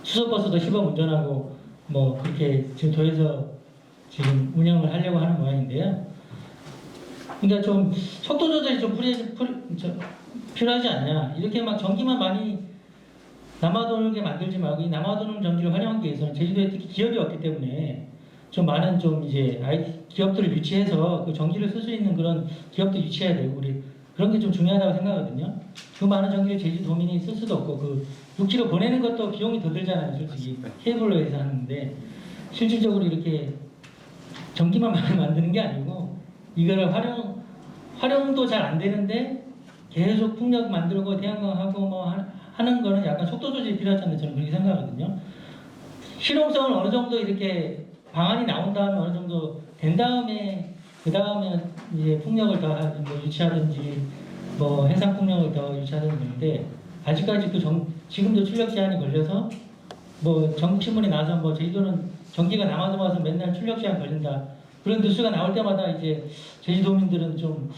수소 버스도 시범 운전하고 뭐 그렇게 지금 도에서 지금 운영을 하려고 하는 모양인데요. 그러니까 좀 속도 조절이 좀 필요하지 않냐. 이렇게 막 전기만 많이 남아도는 만들지 말고 이 남아도는 전기를 활용하기 위해서는 제주도에 특히 기업이 없기 때문에 좀 많은 좀 이제 IT 기업들을 유치해서 그 전기를 쓸 수 있는 그런 기업도 유치해야 되고 우리 그런 게 좀 중요하다고 생각하거든요. 그 많은 전기를 제주도민이 쓸 수도 없고 그 육지로 보내는 것도 비용이 더 들잖아요. 솔직히 케이블로 해서 하는데 실질적으로 이렇게 전기만 많이 만드는 게 아니고 이거를 활용도 잘 안 되는데 계속 풍력 만들고 태양광하고 뭐 하는 거는 약간 속도 조절이 필요하지 않나 저는 그렇게 생각하거든요. 실용성은 어느 정도 이렇게 방안이 나온 다음에 어느 정도 된 다음에 그 다음에 이제 풍력을 더 뭐 유치하든지 뭐 해상 풍력을 더 유치하든지 하는데 아직까지 지금도 출력 제한이 걸려서 뭐 정치문에 나서 뭐 제주도는 전기가 남아도 와서 맨날 출력 제한 걸린다 그런 뉴스가 나올 때마다 이제 제주도민들은 좀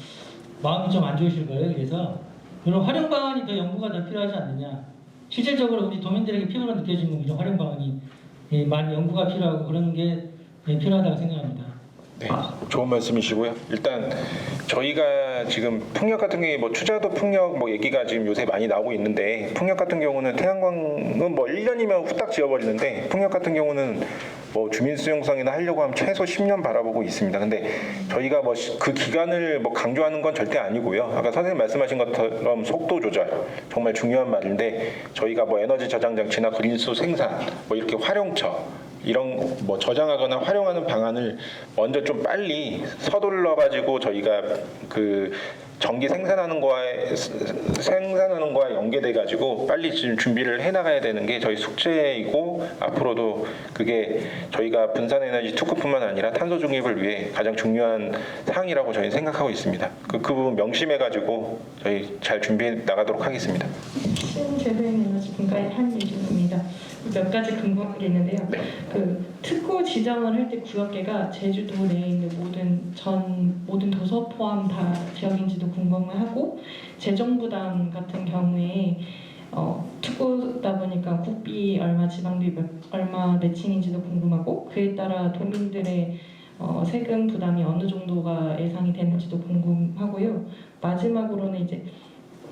마음이 좀 안 좋으실 거예요. 그래서 그런 활용 방안이 더 연구가 더 필요하지 않느냐. 실질적으로 우리 도민들에게 피부로 느껴지는 이런 활용 방안이 많이 연구가 필요하고 그런 게 필요하다고 생각합니다. 네, 좋은 말씀이시고요. 일단 저희가 지금 풍력 같은 경우에 뭐 투자도 풍력 뭐 얘기가 지금 요새 많이 나오고 있는데 풍력 같은 경우는 태양광은 뭐 1년이면 후딱 지어버리는데 풍력 같은 경우는 뭐 주민 수용성이나 하려고 하면 최소 10년 바라보고 있습니다. 근데 저희가 뭐 그 기간을 뭐 강조하는 건 절대 아니고요. 아까 선생님 말씀하신 것처럼 속도 조절 정말 중요한 말인데 저희가 뭐 에너지 저장 장치나 그린수 생산 뭐 이렇게 활용처 이런 뭐 저장하거나 활용하는 방안을 먼저 좀 빨리 서둘러 가지고 저희가 그 전기 생산하는 거와 연계돼 가지고 빨리 지금 준비를 해 나가야 되는 게 저희 숙제이고 앞으로도 그게 저희가 분산에너지 특구뿐만 아니라 탄소 중립을 위해 가장 중요한 사항이라고 저희는 생각하고 있습니다. 그 부분 명심해 가지고 저희 잘 준비해 나가도록 하겠습니다. 신재생에너지 분과의 한예준입니다. 몇 가지 궁금한 게 있는데요. 그 특구 지정을 할 때 구역계가 제주도 내에 있는 모든 도서 포함 다 지역인지도 궁금하고 재정 부담 같은 경우에 특구다 보니까 국비 얼마 지방비 얼마 매칭인지도 궁금하고 그에 따라 도민들의 세금 부담이 어느 정도가 예상이 되는지도 궁금하고요. 마지막으로는 이제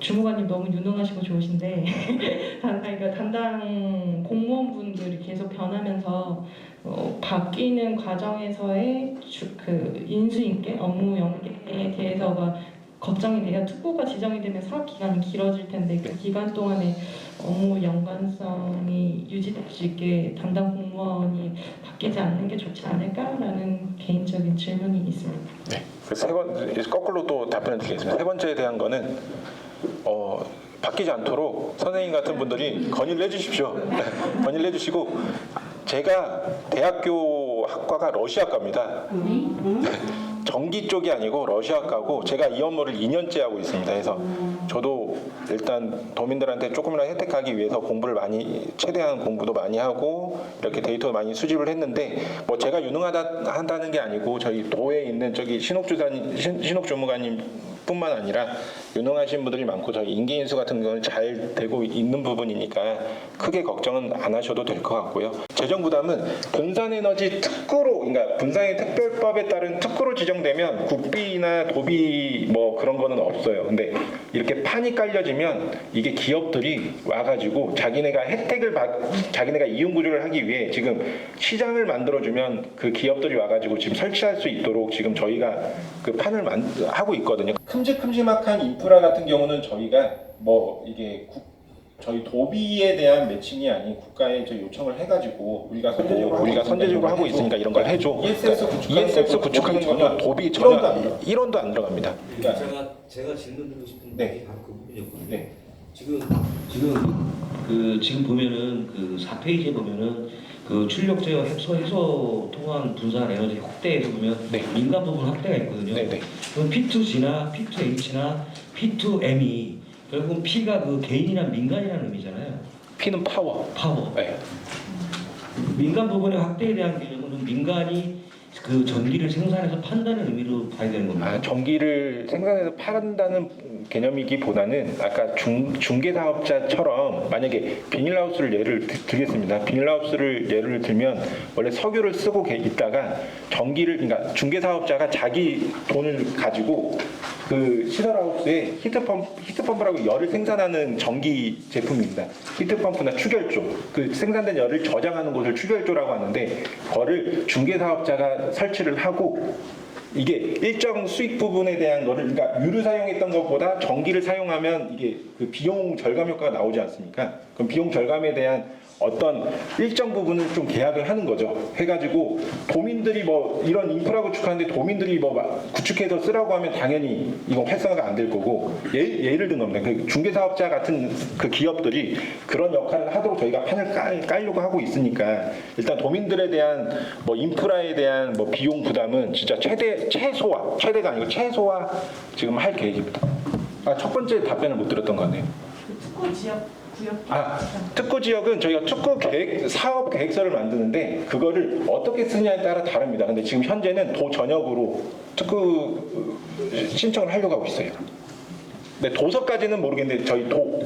주무관님 너무 유능하시고 좋으신데 그러니까 담당 공무원분들이 계속 변하면서 바뀌는 과정에서의 그 인수인계, 업무 연계에 대해서가 걱정이 돼요. 특보가 지정이 되면 사업 기간이 길어질 텐데 그 기간 동안에 업무 연관성이 유지될 수 있게 담당 공무원이 바뀌지 않는 게 좋지 않을까라는 개인적인 질문이 있습니다. 네, 거꾸로 또 답변을 드리겠습니다. 세 번째에 대한 거는 바뀌지 않도록 선생님 같은 분들이 건의를 해주십시오. 건의를 해주시고 제가 대학교 학과가 러시아과입니다. 전기 쪽이 아니고 러시아과고 제가 이 업무를 2년째 하고 있습니다. 그래서 저도 일단 도민들한테 조금이라도 혜택하기 위해서 공부를 최대한 공부도 많이 하고 이렇게 데이터 많이 수집을 했는데 뭐 제가 유능하다는 게 아니고 저희 도에 있는 저기 신옥주무관님 뿐만 아니라 유능하신 분들이 많고 저희 인기인수 같은 경우는 잘 되고 있는 부분이니까 크게 걱정은 안 하셔도 될 것 같고요. 재정 부담은 분산에너지 특구로, 그러니까 분산의 특별법에 따른 특구로 지정되면 국비나 도비 뭐 그런 거는 없어요. 근데 이렇게 판이 깔려지면 이게 기업들이 와가지고 자기네가 자기네가 이윤 구조를 하기 위해 지금 시장을 만들어주면 그 기업들이 와가지고 지금 설치할 수 있도록 지금 저희가 그 판을 하고 있거든요. 큼직큼직한 인프라 같은 경우는 저희가 뭐 이게 저희 도비에 대한 매칭이 아닌 국가에 저희 요청을 해가지고 우리가 선제적으로 하고 있으니까 이런 걸 해줘. ESS 구축하는 거는 도비 전혀 1원도 안 들어갑니다. 그러니까 제가 질문드리고 싶은 게 바로 그 부분이었거든요. 네. 지금 보면은 그 4페이지에 보면은 그 그 출력 제어 해소 통한 분산 에너지 확대에서 보면 민간 부분 확대가 있거든요. 그럼 P2G나 P2H나 P2M이 결국은 P가 그 개인이나 민간이라는 의미잖아요. P는 파워. 네. 민간 부분의 확대에 대한 개념은 민간이 그 전기를 생산해서 판다는 의미로 봐야 되는 겁니다. 전기를 생산해서 판다는 개념이기보다는 아까 중개사업자처럼 만약에 비닐하우스를 예를 들겠습니다. 비닐하우스를 예를 들면 원래 석유를 쓰고 있다가 전기를 그러니까 중개사업자가 자기 돈을 가지고 그 시설하우스에 히트펌프라고 열을 생산하는 전기 제품입니다. 히트펌프나 추결조, 그 생산된 열을 저장하는 곳을 추결조라고 하는데 그거를 중개사업자가 설치를 하고 이게 일정 수익 부분에 대한 거를 그러니까 유를 사용했던 것보다 전기를 사용하면 이게 그 비용 절감 효과가 나오지 않습니까? 그럼 비용 절감에 대한 어떤 일정 부분을 좀 계약을 하는 거죠. 해가지고 도민들이 뭐 이런 인프라 구축하는데 도민들이 뭐 구축해서 쓰라고 하면 당연히 이건 활성화가 안 될 거고 예를 든 겁니다. 그 중개사업자 같은 그 기업들이 그런 역할을 하도록 저희가 판을 깔려고 하고 있으니까 일단 도민들에 대한 뭐 인프라에 대한 뭐 비용 부담은 진짜 최대가 아니고 최소화 지금 할 계획입니다. 첫 번째 답변을 못 드렸던 것 같네요. 특구 지역 특구 지역은 저희가 특구 사업 계획서를 만드는데 그거를 어떻게 쓰냐에 따라 다릅니다. 근데 지금 현재는 도 전역으로 특구 신청을 하려고 하고 있어요. 네, 도서까지는 모르겠는데 저희 도.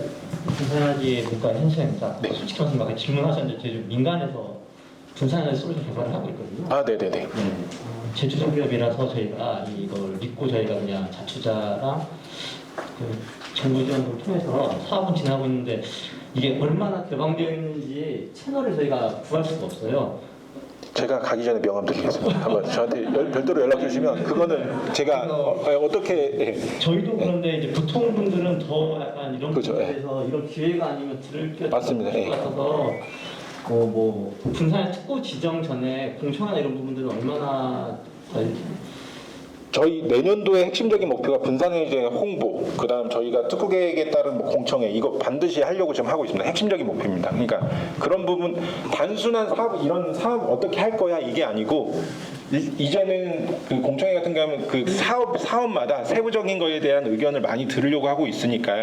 분산에너지 국가 현실입니다. 솔직히 말해서 아까 질문하셨는데 저희 민간에서 분산에너지 솔루션 개발을 하고 있거든요. 네네네. 제주도 기업이라서 저희가 이걸 믿고 저희가 그냥 자투자랑 그 정부 지원을 통해서 사업은 진행하고 있는데 이게 얼마나 개방되어 있는지 채널을 저희가 구할 수가 없어요. 제가 가기 전에 명함 드리겠습니다. 한번 저한테 별도로 연락 주시면 그거는 제가 어떻게 저희도 그런데 이제 보통 분들은 더 약간 이런 그렇죠. 부분에서 이런 기회가 아니면 들을 게 맞습니다. 것 같아서 뭐 분산의 특구 지정 전에 공청회나 이런 부분들은 얼마나 저희 내년도의 핵심적인 목표가 분산에너지 홍보, 그다음 저희가 특구 계획에 따른 뭐 공청회 이거 반드시 하려고 지금 하고 있습니다. 핵심적인 목표입니다. 그러니까 그런 부분 단순한 사업 이런 사업 어떻게 할 거야 이게 아니고 이제는 그 공청회 같은 거 하면 그 사업마다 세부적인 거에 대한 의견을 많이 들으려고 하고 있으니까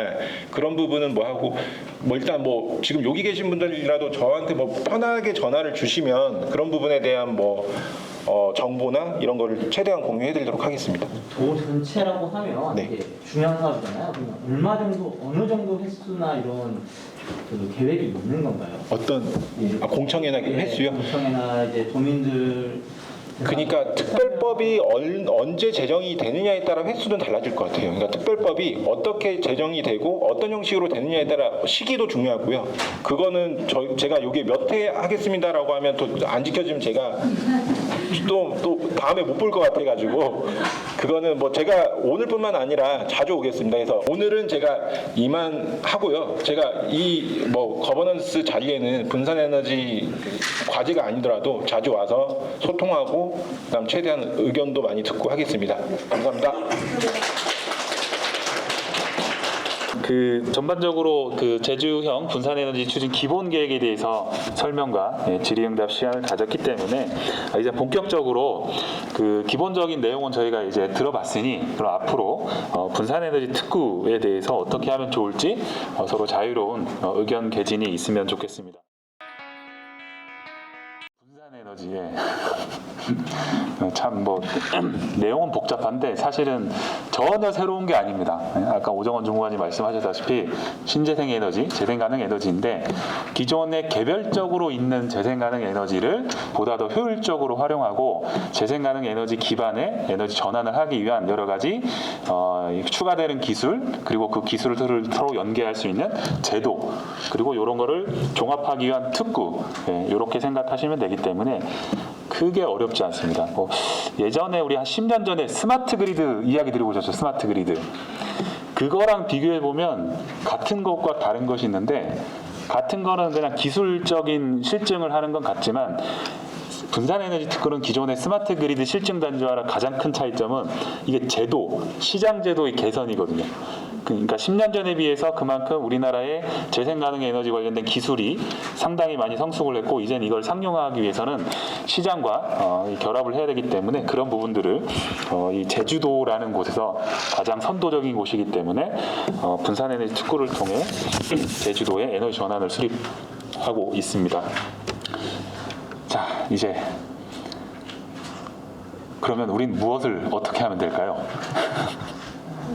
그런 부분은 뭐 하고 뭐 일단 뭐 지금 여기 계신 분들이라도 저한테 뭐 편하게 전화를 주시면 그런 부분에 대한 뭐 정보나 이런 거를 최대한 공유해드리도록 하겠습니다. 도 전체라고 하면 이게 중요한 사업이잖아요. 그러면 얼마 정도 어느 정도 횟수나 이런 그 계획이 있는 건가요? 어떤 공청회나 횟수요? 공청회나 이제 도민들 그러니까 특별법이 언제 제정이 되느냐에 따라 횟수는 달라질 것 같아요. 그러니까 특별법이 어떻게 제정이 되고 어떤 형식으로 되느냐에 따라 시기도 중요하고요. 그거는 제가 여기 몇 회 하겠습니다라고 하면 또 안 지켜지면 제가 또 다음에 못 볼 것 같아가지고 그거는 뭐 제가 오늘뿐만 아니라 자주 오겠습니다. 그래서 오늘은 제가 이만 하고요. 제가 이 뭐 거버넌스 자리에는 분산에너지 과제가 아니더라도 자주 와서 소통하고 그다음 최대한 의견도 많이 듣고 하겠습니다. 감사합니다. 그 전반적으로 그 제주형 분산에너지 추진 기본 계획에 대해서 설명과 질의응답 시간을 가졌기 때문에 이제 본격적으로 그 기본적인 내용은 저희가 이제 들어봤으니 그럼 앞으로 분산에너지 특구에 대해서 어떻게 하면 좋을지 서로 자유로운 의견 개진이 있으면 좋겠습니다. 분산에너지에 참 뭐 내용은 복잡한데 사실은 전혀 새로운 게 아닙니다. 아까 오정원 중무관이 말씀하셨다시피 신재생 에너지, 재생 가능 에너지인데 기존에 개별적으로 있는 재생 가능 에너지를 보다 더 효율적으로 활용하고 재생 가능 에너지 기반의 에너지 전환을 하기 위한 여러 가지 추가되는 기술 그리고 그 기술을 서로 연계할 수 있는 제도 그리고 이런 거를 종합하기 위한 특구 이렇게 생각하시면 되기 때문에 크게 어렵지 않습니다. 뭐 예전에 우리 한 10년 전에 스마트 그리드 이야기 들어보셨죠? 스마트 그리드. 그거랑 비교해 보면 같은 것과 다른 것이 있는데 같은 거는 그냥 기술적인 실증을 하는 건 같지만 분산에너지 특구는 기존의 스마트 그리드 실증 단조화랑 가장 큰 차이점은 이게 제도, 시장 제도의 개선이거든요. 그러니까 10년 전에 비해서 그만큼 우리나라의 재생가능 에너지 관련된 기술이 상당히 많이 성숙을 했고 이제는 이걸 상용화하기 위해서는 시장과 결합을 해야 되기 때문에 그런 부분들을 이 제주도라는 곳에서 가장 선도적인 곳이기 때문에 분산에너지 특구를 통해 제주도에 에너지 전환을 수립하고 있습니다. 자, 이제 그러면 우린 무엇을 어떻게 하면 될까요?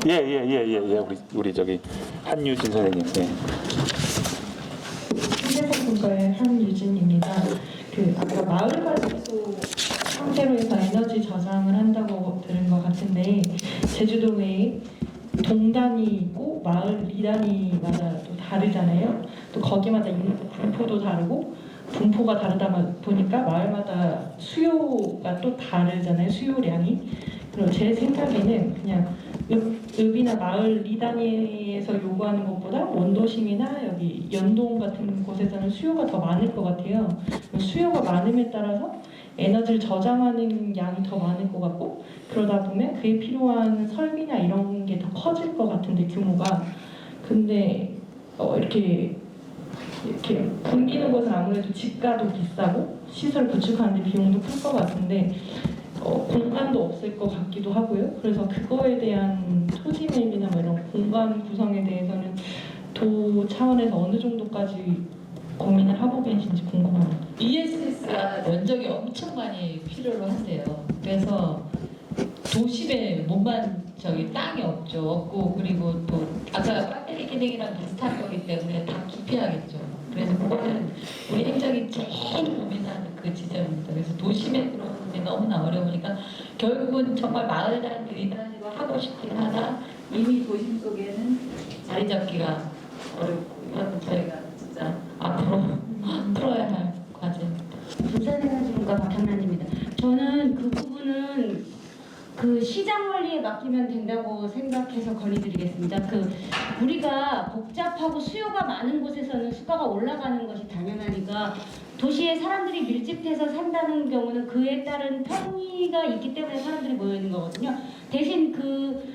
예. 우리 저기 한유진 선생님. 네. 신재생분과의 한유진입니다. 아까 마을 발전소 상태로 해서 에너지 저장을 한다고 들은 것 같은데 제주도 외에 동단이 있고 마을 리단위마다 또 다르잖아요. 또 거기마다 있는 분포도 다르고 분포가 다르다 보니까 마을마다 수요가 또 다르잖아요. 수요량이. 그리고 제 생각에는 그냥 읍이나 마을 리단위에서 요구하는 것보다 원도심이나 여기 연동 같은 곳에서는 수요가 더 많을 것 같아요. 수요가 많음에 따라서 에너지를 저장하는 양이 더 많을 것 같고 그러다 보면 그에 필요한 설비나 이런 게 더 커질 것 같은데 규모가. 근데 이렇게 굶기는 곳은 아무래도 집가도 비싸고 시설 구축하는데 비용도 클 것 같은데 공간도 없을 것 같기도 하고요. 그래서 그거에 대한 토지 매입이나 뭐 이런 공간 구성에 대해서는 도 차원에서 어느 정도까지 고민을 하고 계신지 궁금합니다. ESS가 면적이 엄청 많이 필요로 한대요. 그래서 도심에 몸만 땅이 없고 그리고 또 아까 배터리 기능이랑 비슷한 거기 때문에 다 기피하겠죠. 그래서 그거는 우리 행정이 제일 고민하는 그 지점입니다. 그래서 도심에 들어오는 게 너무나 어려우니까 결국은 정말 마을 단위 리단위로 하고 싶긴 하나 이미 도심 속에는 자리 잡기가 어렵고 이건 저희가 진짜 앞으로 풀어야 할 과제입니다. 분산에너지분과 박향란입니다. 저는 그 부분은 그 시장 원리에 맡기면 된다고 생각해서 건의드리겠습니다. 우리가 복잡하고 수요가 많은 곳에서는 수가가 올라가는 것이 당연하니까 도시에 사람들이 밀집해서 산다는 경우는 그에 따른 편의가 있기 때문에 사람들이 모여 있는 거거든요. 대신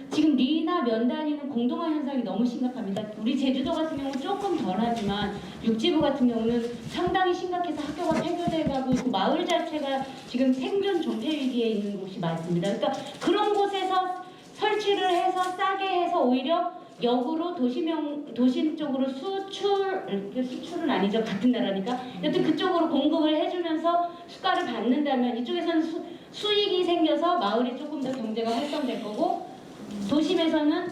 지금 리나 면 단위는 공동화 현상이 너무 심각합니다. 우리 제주도 같은 경우는 조금 덜하지만 육지부 같은 경우는 상당히 심각해서 학교가 폐교돼가고 그 마을 자체가 지금 생존 존폐 위기에 있는 곳이 많습니다. 그러니까 그런 곳에서 설치를 해서 싸게 해서 오히려 역으로 도심 쪽으로 수출은 아니죠. 같은 나라니까. 여튼 그쪽으로 공급을 해주면서 수가를 받는다면 이쪽에서는 수익이 생겨서 마을이 조금 더 경제가 활성될 거고 도심에서는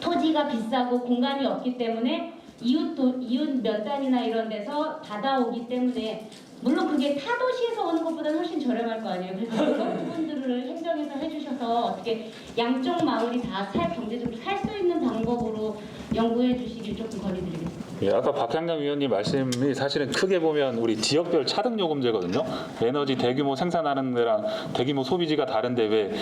토지가 비싸고 공간이 없기 때문에 이웃 몇 단이나 이런 데서 받아오기 때문에 물론 그게 타 도시에서 오는 것보다는 훨씬 저렴할 거 아니에요. 그래서 그런 부분들을 행정에서 해주셔서 어떻게 양쪽 마을이 다 경제적으로 살 수 있는 방법으로 연구해 주시길 조금 건의드리겠습니다. 예, 아까 박향량 위원님 말씀이 사실은 크게 보면 우리 지역별 차등 요금제거든요. 에너지 대규모 생산하는 데랑 대규모 소비지가 다른데 왜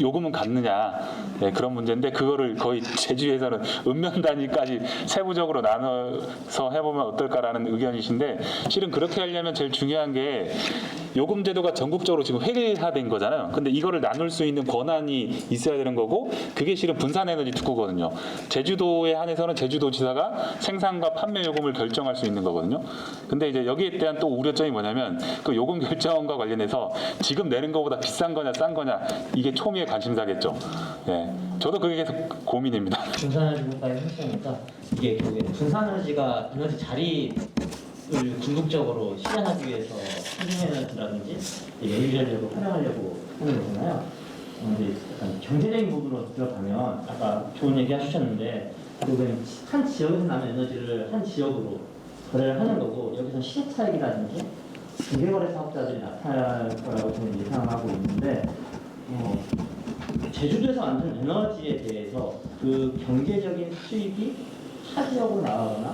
요금은 같느냐, 예, 그런 문제인데 그거를 거의 제주에서는 읍면 단위까지 세부적으로 나눠서 해보면 어떨까라는 의견이신데 실은 그렇게 하려면 제일 중요한 게 요금 제도가 전국적으로 지금 획일화된 거잖아요. 근데 이거를 나눌 수 있는 권한이 있어야 되는 거고 그게 실은 분산에너지 특구거든요. 제주도에 한해서는 제주도지사가 생산과 판매 요금을 결정할 수 있는 거거든요. 근데 이제 여기에 대한 또 우려점이 뭐냐면 그 요금 결정과 관련해서 지금 내는 것보다 비싼 거냐 싼 거냐 이게 초미의 관심사겠죠. 예, 저도 그게 계속 고민입니다. 분산에너지분과의 핵심이니까 이게 결국에 분산에너지가 에너지 자리를 궁극적으로 실현하기 위해서 신재에너지라든지 여유전력을 활용하려고 하는 거잖아요. 근데 약간 경제적인 부분으로 들어가면 아까 좋은 얘기 하셨는데 결국엔 한 지역에서 나는 에너지를 한 지역으로 거래를 하는 거고 여기서 시세 차익이라든지 비례거래 사업자들이 나타날 거라고 저는 예상을 하고 있는데 제주도에서 만든 에너지에 대해서 그 경제적인 수익이 타 지역으로 나가거나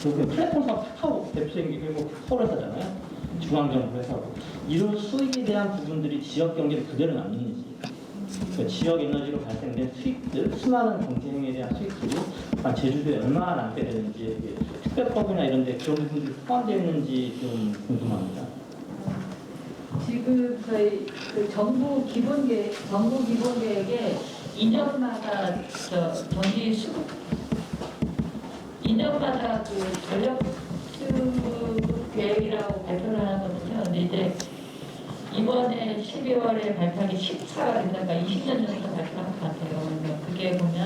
결국엔 플랫폼 사업 카카오 대표적인 게 결국 카카오 회사잖아요. 중앙정부 회사고 이런 수익에 대한 부분들이 지역 경제를 그대로 남는지 그 지역 에너지로 발생된 수익들, 수많은 경제 행위에 대한 수익들이 제주도에 얼마나 남게 되는지 특별법이나 이런 데 그런 부분들이 포함되어 있는지 좀 궁금합니다. 지금 저희 정부 기본 계획에 2년마다 전기 수급 2년마다 그 전력 수급 계획이라고 발표를 하거든요. 근데 이제 이번에 12월에 발표한 게 14가 된다니까 20년 전부터 발표한 것 같아요. 그래서 그게 보면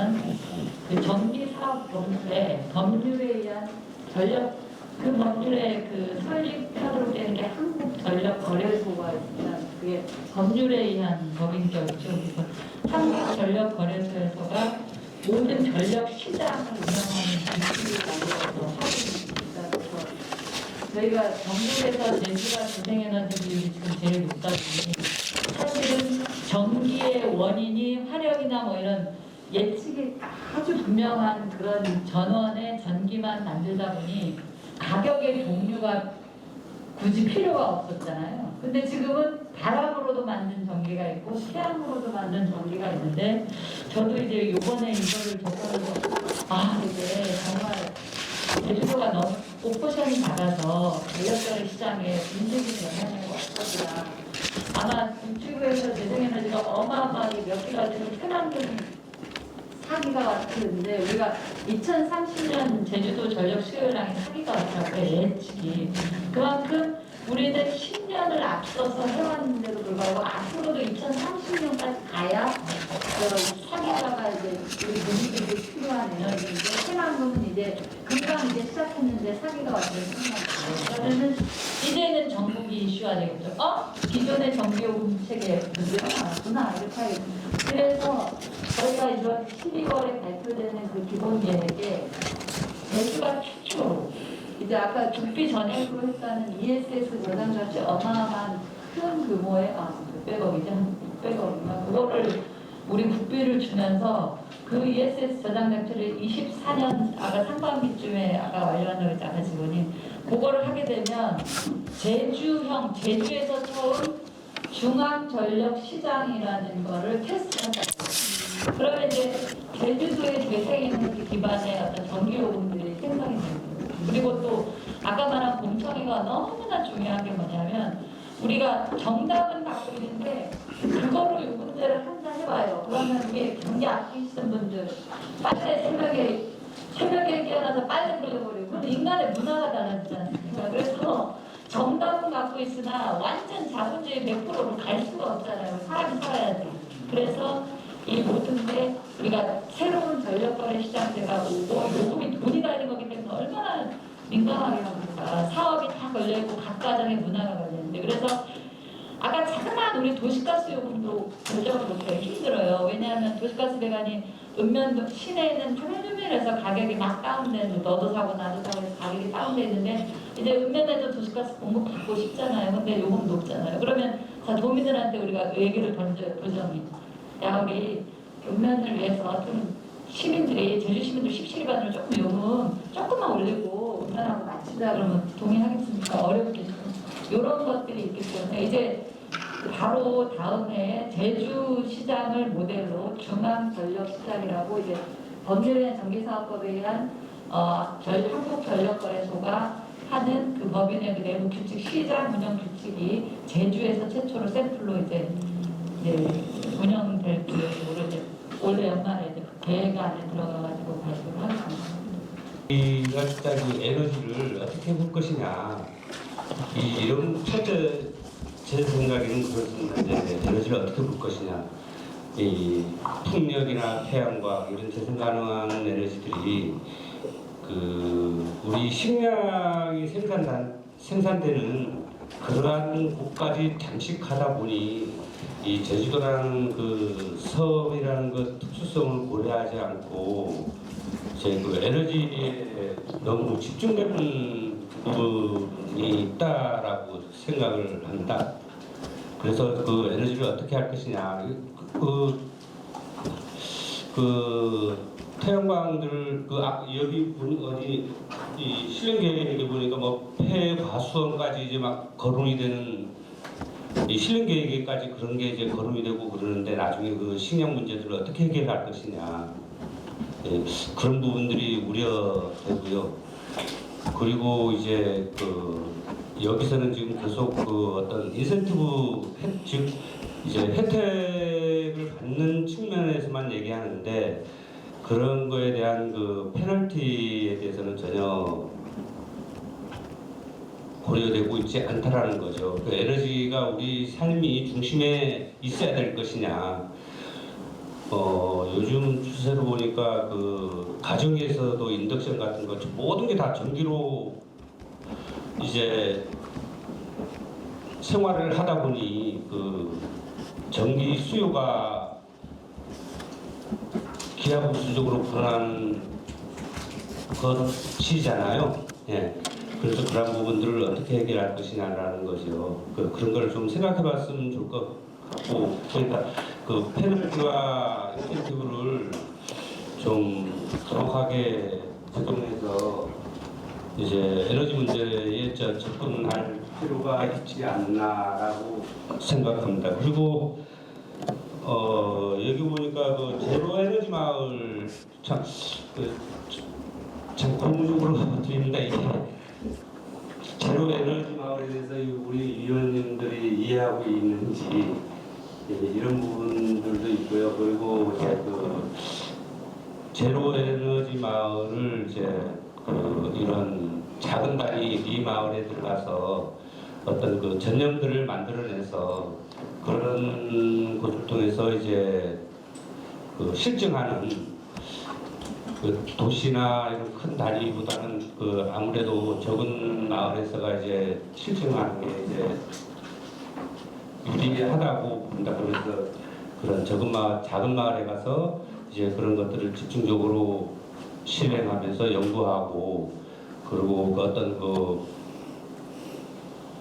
그 전기 사업 법률에 의한 전력 그 법률에 그 설립하도록 되는 게 한국전력거래소가 있습니다. 그게 법률에 의한 법인 격이죠. 그래서 한국전력거래소에서가 모든 전력 시장을 운영하는 기술을 만들어서 하고 있습니다. 그래서 저희가 전국에서 제주가 재생에너지 비율이 지금 제일 높다 보니 사실은 전기의 원인이 화력이나 뭐 이런 예측이 아주 분명한 그런 전원의 전기만 만들다 보니 가격의 종류가 굳이 필요가 없었잖아요. 근데 지금은 바람으로도 만든 전기가 있고 태양으로도 만든 전기가 있는데 저도 이제 요번에 이거를 접하면서 이게 정말 제주도가 너무 오퍼션이 작아서 전력거래 시장에 인적인 영향이 왔었구나. 아마 북지구에서 재생에너지가 어마어마하게 몇 개가지고 새만큼 사기가 왔는데 우리가 2030년 제주도 전력 수요량이 사기가 왔더라고요. 예측이. 그만큼 우리는 10년을 앞서서 해왔는데도 불구하고 앞으로도 2030년까지 가야 사기가가 이제 우리 국민들이 필요한 에너지인데 새만큼은 이제 금방 이제 시작했는데 사기가 왔다는 생각이 들어요. 그러면은 이제는 전국이 이슈가 되겠죠. 기존의 전기요금 체계 문제가 많구나 이렇게 하겠죠. 그래서 저희가 이번 12월에 발표되는 그 기본 계획에 제주가 최초로 이제 아까 국비 전액으로 했다는 ESS 저장 자체 어마어마한 큰 규모의 600억이죠. 한 600억인가 그거를 우리 국비를 주면서 그 ESS 저장 자체를 24년 아까 상반기쯤에 아까 완료한다고 했지 아까 직원이 그거를 하게 되면 제주에서 처음 중앙전력시장이라는 거를 테스트한다. 그러면 이제 제주도의 재생에너지 기반의 어떤 전기요금들이 생성이 됩니다. 그리고 또 아까 말한 공청회가 너무나 중요한 게 뭐냐면 우리가 정답은 갖고 있는데 그거로 요금제를 항상 해봐요. 그러면 이게 경기 아끼시는 분들 빨래 새벽에 깨어나서 빨래 돌려버리고 그럼 인간의 문화가 달라지지 않습니까? 그래서 정답은 갖고 있으나 완전 자본주의 100%로 갈 수가 없잖아요. 사람이 살아야지. 그래서 이 모든 게 우리가 새로운 전력거래 시장제가 오고 요금이 돈이 달린 거기 때문에 얼마나 민감하게 합니까? 사업이 다 걸려있고 각 가정의 문화가 걸려있는데 그래서 아까 자그마한 우리 도시가스 요금도 결정을 못해요. 힘들어요. 왜냐하면 도시가스 배관이 읍면도 시내에는 하루종일해서 가격이 막 다운되는 너도 사고 나도 사고 해서 가격이 다운돼 있는데 이제 읍면에도 도시가스 공급 받고 싶잖아요. 근데 요금 높잖아요. 그러면 자 도민들한테 우리가 얘기를 던져요. 도정이. 야 우리 읍면을 위해서 좀 시민들이 제주 시민들 17반으로 조금 요금 조금만 올리고 읍면하고 맞추자 그러면 동의하겠습니까? 어렵겠죠. 이런 것들이 있기 때문에 이제 바로 다음에 제주 시장을 모델로 중앙전력시장이라고 이제 법률의 전기사업법에 의한 한국전력거래소가 하는 그 법인의 그 내부 규칙 시장 운영 규칙이 제주에서 최초로 샘플로 이제 운영될 계획으로 이제 올해 연말에 이제 계획 안에 들어가가지고 발표를 하겠습니다. 우리가 진짜 이 에너지를 어떻게 볼 것이냐 이런 첫째 제 생각에는 그렇습니다. 이제 에너지를 어떻게 볼 것이냐 이 풍력이나 태양광 이런 재생 가능한 에너지들이 그 우리 식량이 생산되는 그러한 곳까지 잠식하다 보니 이 제주도라는 그 섬이라는 그 특수성을 고려하지 않고 이제 그 에너지에 너무 집중되는 부분이 있다라고 생각을 한다. 그래서 그 에너지를 어떻게 할 것이냐. 태양광들 여기 어디 이 실행 계획에 보니까 뭐 폐과수원까지 이제 막 거론이 되는 이 실행 계획에까지 그런 게 이제 거론이 되고 그러는데 나중에 그 식량 문제들을 어떻게 해결할 것이냐. 예, 그런 부분들이 우려되고요. 그리고 이제 여기서는 지금 계속 어떤 인센티브 즉 이제 혜택을 받는 측면에서만 얘기. 얘기하는데 그런 거에 대한 그 페널티에 대해서는 전혀 고려되고 있지 않다라는 거죠. 그 에너지가 우리 삶이 중심에 있어야 될 것이냐. 요즘 추세로 보니까 그 가정에서도 인덕션 같은 거 모든 게 다 전기로 이제 생활을 하다 보니 그 전기 수요가 기하급수적으로 불어난 것이잖아요. 예. 그래서 그런 부분들을 어떻게 해결할 것이냐라는 거죠. 그런 걸 좀 생각해봤으면 좋을 것 같고, 그러니까 그 페널티와 인센티브를 좀 정확하게 적용해서 이제 에너지 문제에 접근할 필요가 있지 않나라고 생각합니다. 그리고 여기 보니까 그 제로 에너지 마을 참 고무적으로 드립니다. 이게 제로 에너지 마을에 대해서 우리 위원님들이 이해하고 있는지 이런 부분들도 있고요. 그리고 이제 그 제로 에너지 마을을 이제 이런 작은 다리 이 마을에 들어가서 어떤 그 전념들을 만들어내서 그런 것을 통해서 이제 그 실증하는 그 도시나 이런 큰 다리보다는 그 아무래도 적은 마을에서가 이제 실증하는 게 이제 유리하다고 봅니다. 그래서 그런 작은 마을에 가서 이제 그런 것들을 집중적으로 실행하면서 연구하고 그리고 그 어떤 그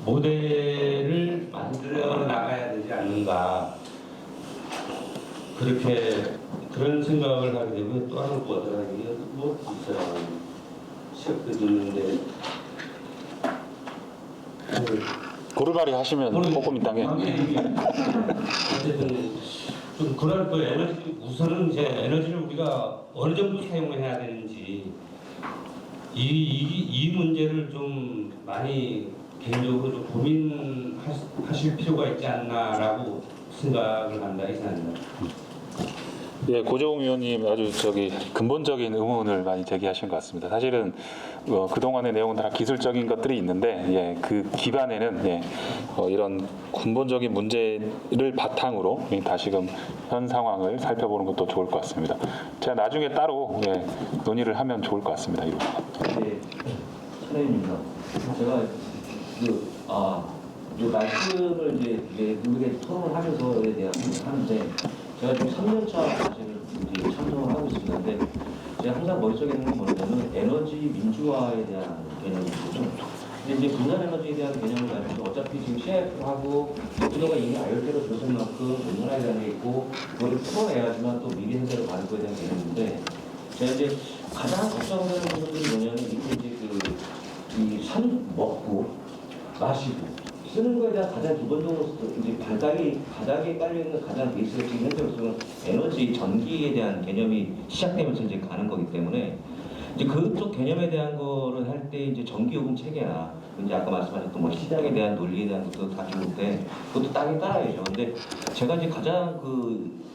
모델을 만들어 나가야 되지 않는가 그런 생각을 하게 되면 또 하나 뭐더라 이게 뭐 있어요. 시작도 듣는데 고르바리 하시면 뽀꼬미 땅에 어쨌든 좀 그런 그 에너지 우선은 이제 에너지를 우리가 어느 정도 사용해야 되는지 이 문제를 좀 많이 개인적으로 좀 고민하실 필요가 있지 않나라고 생각을 한다 이상입니다. 예, 고재홍 위원님 아주 근본적인 의문을 많이 제기하신 것 같습니다. 사실은 그동안의 내용은 다 기술적인 것들이 있는데 그 기반에는 이런 근본적인 문제를 바탕으로 다시금 현 상황을 살펴보는 것도 좋을 것 같습니다. 제가 나중에 따로 논의를 하면 좋을 것 같습니다. 이로. 네, 차례입니다. 제가 이 말씀을 이제 우리가 토론을 하면서에 대한 하는데 제가 지금 3년차 사실 이제 참석을 하고 있습니다. 근데 제가 항상 머릿속에 있는 건 뭐냐면 에너지 민주화에 대한 개념이거든요. 근데 이제 분산 에너지에 대한 개념을 가지고 어차피 지금 CIF하고 모두가 이미 IoT로 들어선 만큼 온난화에 대한 게 있고 그거를 풀어내야지만 또 미래 세대로 가는 거에 대한 개념인데 제가 이제 가장 걱정되는 부분들이 뭐냐면 이게 이제 먹고 마시고 쓰는 거에 대한 가장 기본적으로 이제 바닥에 깔려있는 가장 베이스가 지금 현재로서는 에너지, 전기에 대한 개념이 시작되면서 이제 가는 거기 때문에 이제 그쪽 개념에 대한 거를 할 때 이제 전기요금 체계나 이제 아까 말씀하셨던 뭐 시장에 대한 논리에 대한 것도 다 좋은데 그것도 따긴 따라야죠. 근데 제가 이제 가장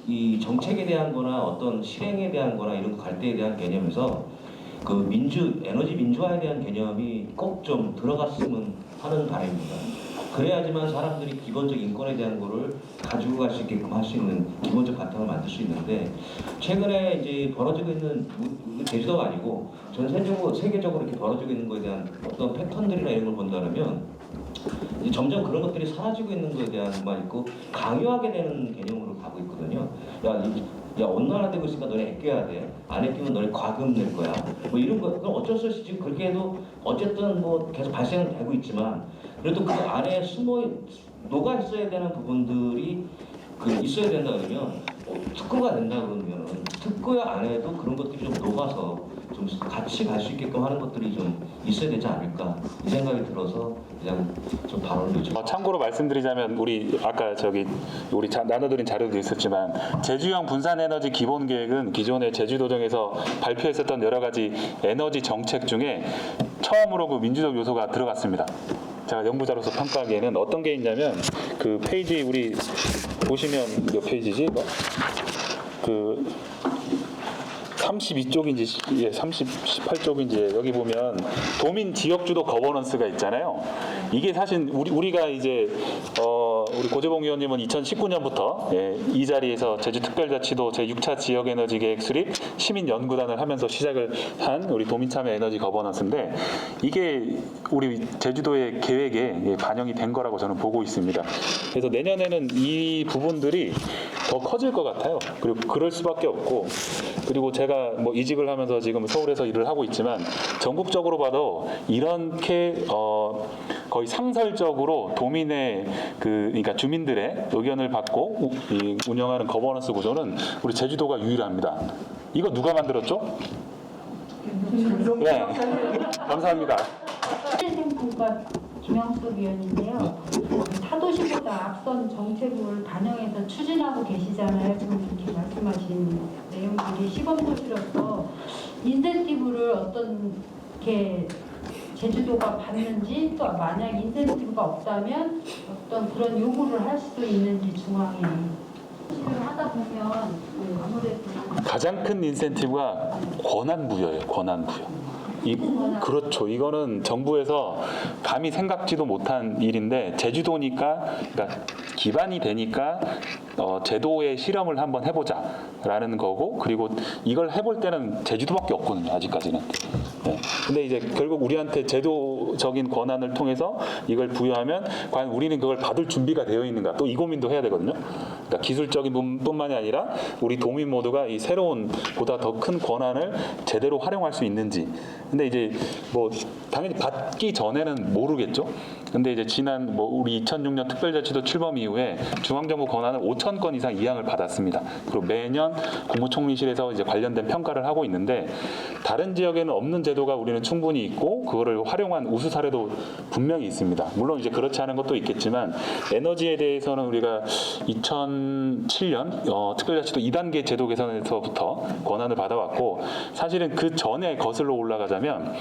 이 정책에 대한 거나 어떤 실행에 대한 거나 이런 거 갈 때에 대한 개념에서 그 에너지 민주화에 대한 개념이 꼭 좀 들어갔으면 하는 바람입니다. 그래야지만 사람들이 기본적 인권에 대한 거를 가지고 갈 수 있게끔 할 수 있는 기본적 바탕을 만들 수 있는데 최근에 이제 벌어지고 있는 제주도가 아니고 전 세계적으로 이렇게 벌어지고 있는 거에 대한 어떤 패턴들이나 이런 걸 본다면 이제 점점 그런 것들이 사라지고 있는 거에 대한 것만 있고 강요하게 되는 개념으로 가고 있거든요. 야 온난화되고 있으니까 너네 아껴야 돼. 안 아끼면 너네 과금 낼 거야. 뭐 이런 거 그럼 어쩔 수 없이 지금 그렇게 해도 어쨌든 뭐 계속 발생은 되고 있지만 그래도 그 안에 녹아 있어야 되는 부분들이 있어야 된다 그러면 특구가 된다 그러면 특구 안에도 그런 것들이 좀 녹아서 좀 같이 갈 수 있게끔 하는 것들이 좀 있어야 되지 않을까 이 생각이 들어서 그냥 좀 발언을 요청. 참고로 말씀드리자면 우리 아까 우리 나눠드린 자료도 있었지만 제주형 분산에너지 기본계획은 기존의 제주도정에서 발표했었던 여러 가지 에너지 정책 중에 처음으로 그 민주적 요소가 들어갔습니다. 제가 연구자로서 평가하기에는 어떤 게 있냐면 그 페이지 우리 보시면 몇 페이지지? 그 32쪽인지 예, 18쪽인지 여기 보면 도민 지역주도 거버넌스가 있잖아요. 이게 사실 우리가 이제 우리 고재봉 의원님은 2019년부터 예, 이 자리에서 제주특별자치도 제6차 지역에너지 계획 수립 시민연구단을 하면서 시작을 한 우리 도민참여 에너지 거버넌스인데 이게 우리 제주도의 계획에 예, 반영이 된 거라고 저는 보고 있습니다. 그래서 내년에는 이 부분들이 더 커질 것 같아요. 그리고 그럴 수밖에 없고 그리고 제가 뭐 이직을 하면서 지금 서울에서 일을 하고 있지만 전국적으로 봐도 이렇게 거의 상설적으로 도민의 그러니까 주민들의 의견을 받고 운영하는 거버넌스 구조는 우리 제주도가 유일합니다. 이거 누가 만들었죠? 네, 감사합니다. 생활생활과 김영숙 위원인데요. 타도시보다 앞선 정책을 반영해서 추진하고 계시잖아요. 지금 이렇게 말씀하신 내용들이 시범도시로서 인센티브를 어떤 게 제주도가 받는지 또 만약 인센티브가 없다면 어떤 그런 요구를 할 수 있는지 중앙에 하다 보면 아무래도 가장 큰 인센티브가 권한 부여예요. 권한 부여. 그렇죠. 이거는 정부에서 감히 생각지도 못한 일인데 제주도니까 그러니까 기반이 되니까 제도의 실험을 한번 해보자라는 거고 그리고 이걸 해볼 때는 제주도밖에 없거든요. 아직까지는. 네. 근데 이제 결국 우리한테 제도적인 권한을 통해서 이걸 부여하면 과연 우리는 그걸 받을 준비가 되어 있는가 또 이 고민도 해야 되거든요. 그러니까 기술적인 부분뿐만이 아니라 우리 도민 모두가 이 새로운 보다 더 큰 권한을 제대로 활용할 수 있는지. 근데 이제 뭐 당연히 받기 전에는 모르겠죠. 근데 이제 지난 뭐 우리 2006년 특별자치도 출범 이후에 중앙정부 권한을 5,000건 이상 이양을 받았습니다. 그리고 매년 국무총리실에서 이제 관련된 평가를 하고 있는데 다른 지역에는 없는 제도가 우리는 충분히 있고 그거를 활용한 우수 사례도 분명히 있습니다. 물론 이제 그렇지 않은 것도 있겠지만 에너지에 대해서는 우리가 2007년 특별자치도 2단계 제도 개선에서부터 권한을 받아왔고 사실은 그 전에 거슬러 올라가자면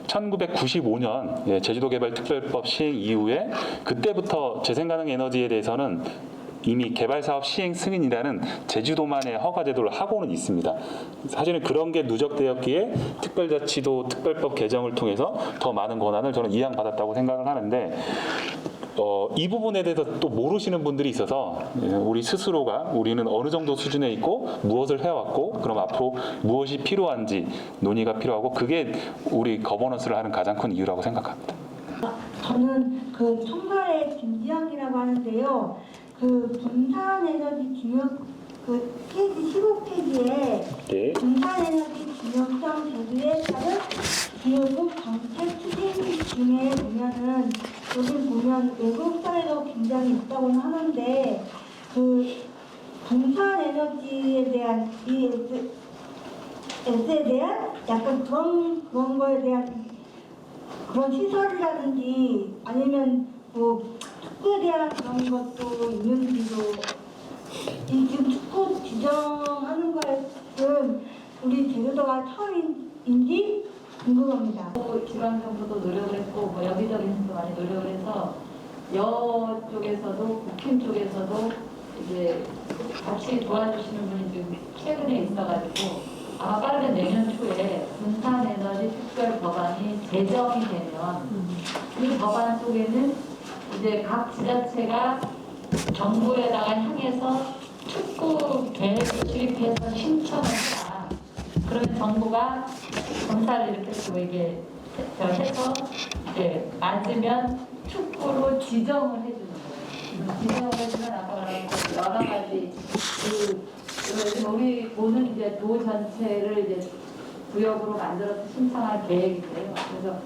1995년 제주도개발특별법 시행 이후에 그때부터 재생가능 에너지에 대해서는 이미 개발사업 시행 승인이라는 제주도만의 허가제도를 하고는 있습니다. 사실은 그런 게 누적되었기에 특별자치도 특별법 개정을 통해서 더 많은 권한을 저는 이양받았다고 생각을 하는데 이 부분에 대해서 또 모르시는 분들이 있어서 우리 스스로가 우리는 어느 정도 수준에 있고 무엇을 해왔고 그럼 앞으로 무엇이 필요한지 논의가 필요하고 그게 우리 거버넌스를 하는 가장 큰 이유라고 생각합니다. 저는 그 총괄의 김지영이라고 하는데요. 그 분산에너지 균형 그 페이지 15페이지에 네. 분산에너지 균형성 제도에 따른 기후국 정책 추진 중에 보면은 여기 보면 외국 사례도 굉장히 있다고 하는데 그 분산에너지에 대한 ES에 대한 약간 그런 거에 대한 그런 시설이라든지 아니면 뭐 축구에 대한 그런 것도 있는지도 이 지금 축구 지정하는 것은 우리 제주도가 처음인지 궁금합니다. 지방 정부도 노력을 했고 뭐 여기저기서도 많이 노력을 해서 여 쪽에서도 국힘 쪽에서도 이제 같이 도와주시는 분이 지금 최근에 있어가지고 아마 빠르게 내년 초에 분산에너지 특별 법안이 제정이 되면 이 법안 속에는 이제 각 지자체가 정부에다가 향해서 축구 계획을 수립해서 신청을 해라. 그러면 정부가 검사를 이렇게 또 이게 해서 이제 맞으면 축구로 지정을 해주는 거예요. 지정을 해주면 아까 말한 여러 가지 우리 보는 이제 도 전체를 이제 구역으로 만들어서 신청할 계획인데요. 그래서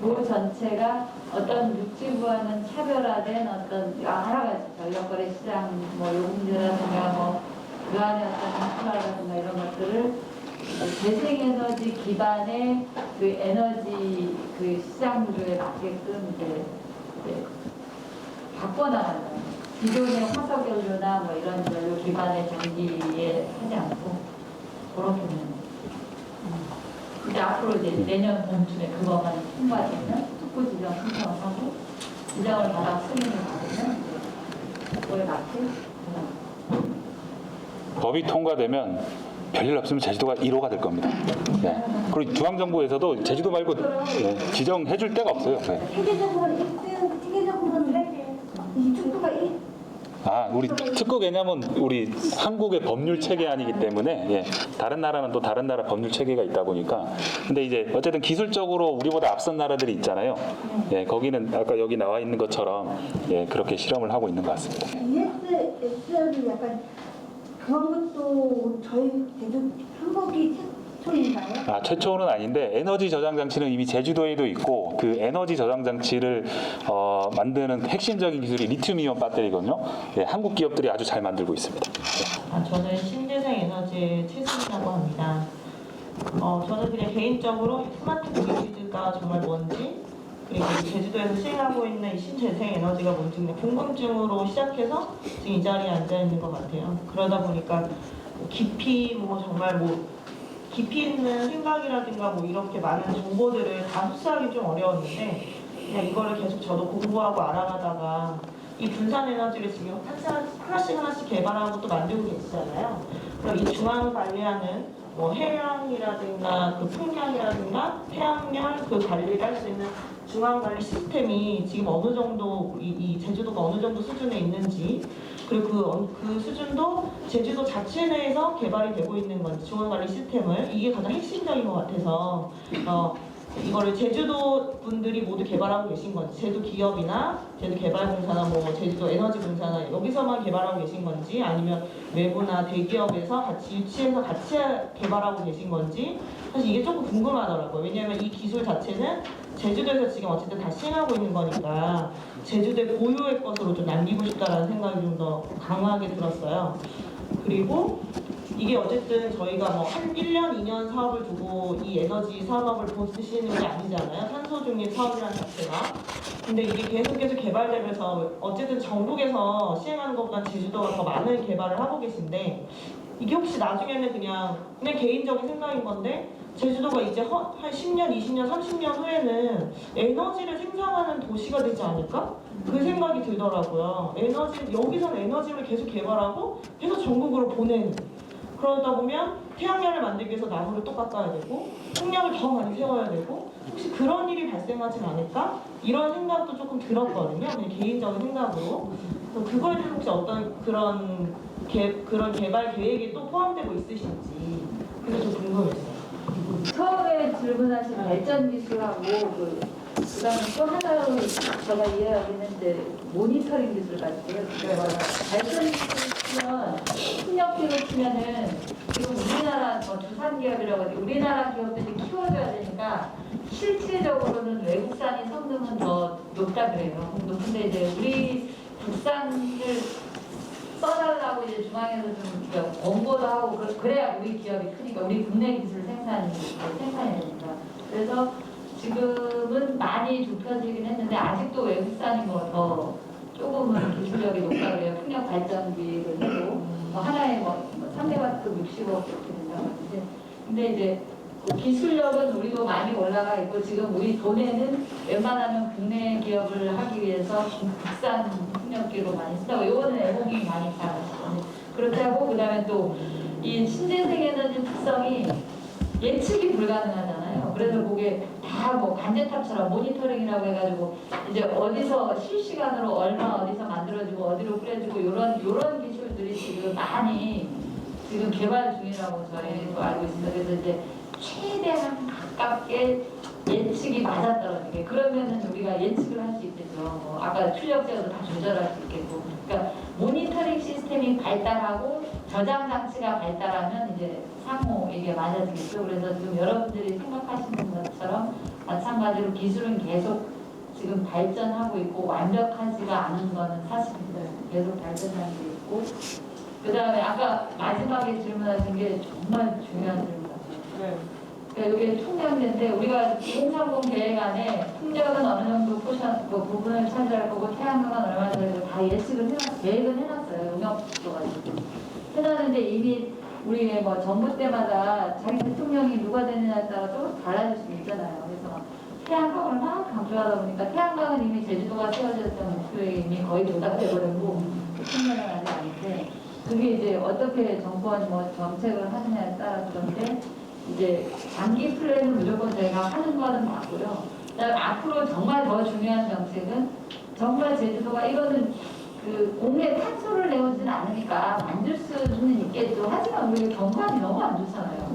도 전체가 어떤 육지부와는 차별화된 어떤 여러 가지 전력거래 시장 뭐 요금제라든가 뭐 그 안에 어떤 인프라라든가 이런 것들을 재생에너지 기반의 그 에너지 그 시장 구조에 맞게끔 이제 바꿔나간다. 기존의 화석연료나 뭐 이런 연료 기반의 전기에 하지 않고 그렇게는. 이제 앞으로 이제 내년 봄쯤에 그거만 통과되면 특구 지정 신청을 하고 지정을 받아 승인을 받으면 그거에 맞게 법이 통과되면 별일 없으면 제주도가 1호가 될 겁니다. 네. 그리고 중앙정부에서도 제주도 말고 네, 지정해 줄 데가 없어요. 네. 세계적으로는 이 특구가 우리 특구 개념은 우리 한국의 법률 체계 아니기 때문에 예, 다른 나라는 또 다른 나라 법률 체계가 있다 보니까 근데 이제 어쨌든 기술적으로 우리보다 앞선 나라들이 있잖아요. 예, 거기는 아까 여기 나와 있는 것처럼 예, 그렇게 실험을 하고 있는 것 같습니다. ESS도 약간 그런 것도 저희 제주 한국이 최초인가요? 최초는 아닌데 에너지 저장 장치는 이미 제주도에도 있고 그 에너지 저장 장치를 만드는 핵심적인 기술이 리튬이온 배터리거든요. 예, 한국 기업들이 아주 잘 만들고 있습니다. 저는 신재생 에너지 최승이라고 합니다. 저는 그냥 개인적으로 스마트 그리드가 정말 뭔지 그리고 제주도에서 시행하고 있는 이 신재생 에너지가 뭔지 그냥 궁금증으로 시작해서 지금 이 자리에 앉아 있는 것 같아요. 그러다 보니까 깊이 깊이 있는 생각이라든가 이렇게 많은 정보들을 다 흡수하기 좀 어려웠는데 그냥 이거를 계속 저도 공부하고 알아가다가 이 분산 에너지를 지금 하나씩 개발하고 또 만들고 계시잖아요. 그럼 이 중앙 관리하는 해양이라든가 그 풍량이라든가 태양열 그 관리를 할 수 있는 중앙 관리 시스템이 지금 어느 정도 이 제주도가 어느 정도 수준에 있는지 그리고 그 수준도 제주도 자체 내에서 개발이 되고 있는 건지 중앙 관리 시스템을 이게 가장 핵심적인 것 같아서 이거를 제주도 분들이 모두 개발하고 계신 건지 제주 기업이나 제주 개발공사나 제주도 에너지공사나 여기서만 개발하고 계신 건지 아니면 외부나 대기업에서 같이 유치해서 같이 개발하고 계신 건지 사실 이게 조금 궁금하더라고요. 왜냐하면 이 기술 자체는 제주도에서 지금 어쨌든 다 시행하고 있는 거니까 제주도의 고유의 것으로 좀 남기고 싶다라는 생각이 좀 더 강하게 들었어요. 그리고 이게 어쨌든 저희가 한 1년, 2년 사업을 두고 이 에너지 산업을 보시는 게 아니잖아요. 탄소 중립 사업이라는 자체가. 근데 이게 계속 개발되면서 어쨌든 전국에서 시행하는 것보다 제주도가 더 많은 개발을 하고 계신데 이게 혹시 나중에는 그냥 개인적인 생각인 건데 제주도가 이제 한 10년, 20년, 30년 후에는 에너지를 생산하는 도시가 되지 않을까? 그 생각이 들더라고요. 여기서는 에너지를 계속 개발하고 계속 전국으로 보내는. 그러다 보면 태양열을 만들기 위해서 나무를 또 깎아야 되고 풍력을 더 많이 세워야 되고 혹시 그런 일이 발생하진 않을까? 이런 생각도 조금 들었거든요. 그냥 개인적인 생각으로. 그거에 대해서 혹시 어떤 그런 개발 계획이 또 포함되고 있으신지 그게 좀 궁금했어요. 처음에 질문하신 발전 기술하고 그다음에 또 하나로 제가 이해하기는 모니터링 기술 같아요. 발전 기술 치면 풍력기로 치면은 지금 우리나라 두산 기업이라고 하지 우리나라 기업들이 키워줘야 되니까 실질적으로는 외국산이 성능은 더 높다 그래요. 높은데 이제 우리 국산을 써달라고 이제 중앙에서 좀 권고도 하고 그래야 우리 기업이 크니까 우리 국내 기술 생산이 되니까 그래서 지금은 많이 좁혀지긴 했는데 아직도 외국산이 더 조금은 기술력이 높다 그래요. 풍력 발전기를 해도 하나에 300와트 60억 이렇게 된다고 하는데 근데 이제 기술력은 우리도 많이 올라가 있고 지금 우리 도내는 웬만하면 국내 기업을 하기 위해서 국산 풍력기로 많이 쓰다고 이거는 애국이 많이 잘하시죠. 그렇게 하고 그다음에 또 이 신재생 에너지 특성이 예측이 불가능하잖아요. 그래서 그게 다 간제탑처럼 모니터링이라고 해가지고 이제 어디서 실시간으로 얼마 어디서 만들어지고 어디로 뿌려지고 이런 기술들이 지금 많이 지금 개발 중이라고 저희도 알고 있습니다. 그래서 이제 최대한 가깝게 예측이 맞아떨어지게 그러면은 우리가 예측을 할 수 있겠죠. 아까 출력 제어도 다 조절할 수 있겠고. 그러니까 모니터링 시스템이 발달하고 저장 장치가 발달하면 이제 상호 이게 맞아지겠죠. 그래서 지금 여러분들이 생각하시는 것처럼 마찬가지로 기술은 계속 지금 발전하고 있고 완벽하지가 않은 거는 사실입니다. 계속 발전하고 있고 그 다음에 아까 마지막에 질문하신 게 정말 중요한 질문 같아요. 그러니까 이게 총량인데 우리가 2030 계획 안에 풍력은 어느 정도 부분을 차지할 거고 태양광은 얼마 정도 다 예측을 계획은 해놨어요. 용역도 가지고 해놨는데 이미 우리 정부 때마다 자기 대통령이 누가 되느냐에 따라 조금 달라질 수 있잖아요. 그래서 태양광을 막 강조하다 보니까 태양광은 이미 제주도가 세워졌던 목표에 이미 거의 도달해버렸고 풍력은 아직 아닌데 그게 이제 어떻게 정부가 뭐 정책을 하느냐에 따라 그런데 이제 장기 플랜은 무조건 저희가 하는 거는 맞고요. 그다음에 앞으로 정말 더 중요한 정책은 정말 제주도가 이거는 그 공해 탄소를 내오지는 않으니까 만들 수는 있겠죠. 하지만 우리 경관이 너무 안 좋잖아요.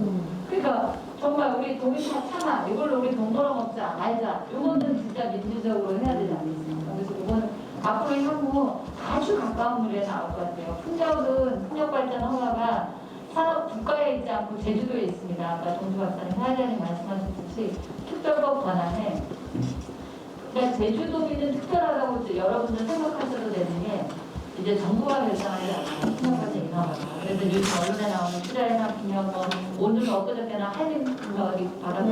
그러니까 정말 우리 도민사 참아 이걸로 우리 돈 벌어먹자 말자 이거는 진짜 민주적으로 해야 되지 않겠습니까? 그래서 이거는 앞으로 향후 아주 가까운 미래에 나올 것 같아요. 풍력 발전 허가가 산업 국가에 있지 않고 제주도에 있습니다. 아까 동주 박사님, 사회자님 말씀하셨듯이 특별법 권한에 그러니까 제주도민은 특별하다고 이제 여러분들 생각하셔도 되는 게 이제 정부가 결정하지 않아요. 풍력발전 인허가가. 그래서 요즘 언론에 나오는 투자해나 풍력 오늘 엊그저께나 한림 풍력이 받아서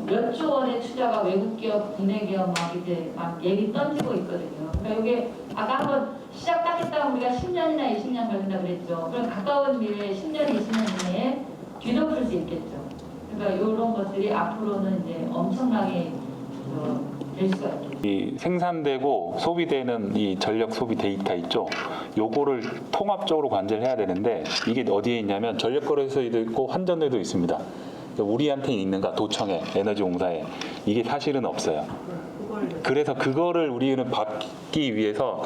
몇 조 원의 투자가 외국 기업, 국내 기업 막 이제 막 얘기 던지고 있거든요. 그러니까 이게 아까 한번 시작 딱 했다가 우리가 10년이나 20년 걸린다 그랬죠. 그럼 가까운 미래에 10년, 20년 내에 뒤덮을 수 있겠죠. 그러니까 이런 것들이 앞으로는 이제 엄청나게 될 수가 있겠죠. 이 생산되고 소비되는 이 전력 소비 데이터 있죠. 요거를 통합적으로 관리를 해야 되는데 이게 어디에 있냐면 전력거래소에도 있고 환전에도 있습니다. 우리한테 있는가 도청에 에너지공사에 이게 사실은 없어요. 그래서 그거를 우리는 받기 위해서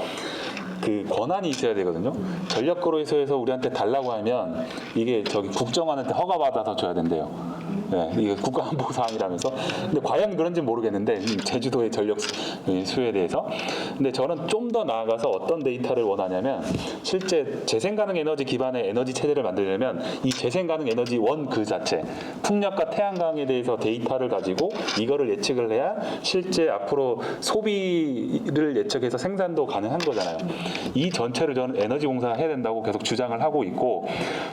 그 권한이 있어야 되거든요. 전력거래소에서 우리한테 달라고 하면 이게 저기 국정원한테 허가받아서 줘야 된대요. 네, 이게 국가안보 사항이라면서. 근데 과연 그런지 모르겠는데 제주도의 전력 수요에 대해서. 근데 저는 좀 더 나아가서 어떤 데이터를 원하냐면 실제 재생가능 에너지 기반의 에너지 체제를 만들려면 이 재생가능 에너지 원 그 자체 풍력과 태양광에 대해서 데이터를 가지고 이거를 예측을 해야 실제 앞으로 소비를 예측해서 생산도 가능한 거잖아요. 이 전체를 저는 에너지공사가 해야 된다고 계속 주장을 하고 있고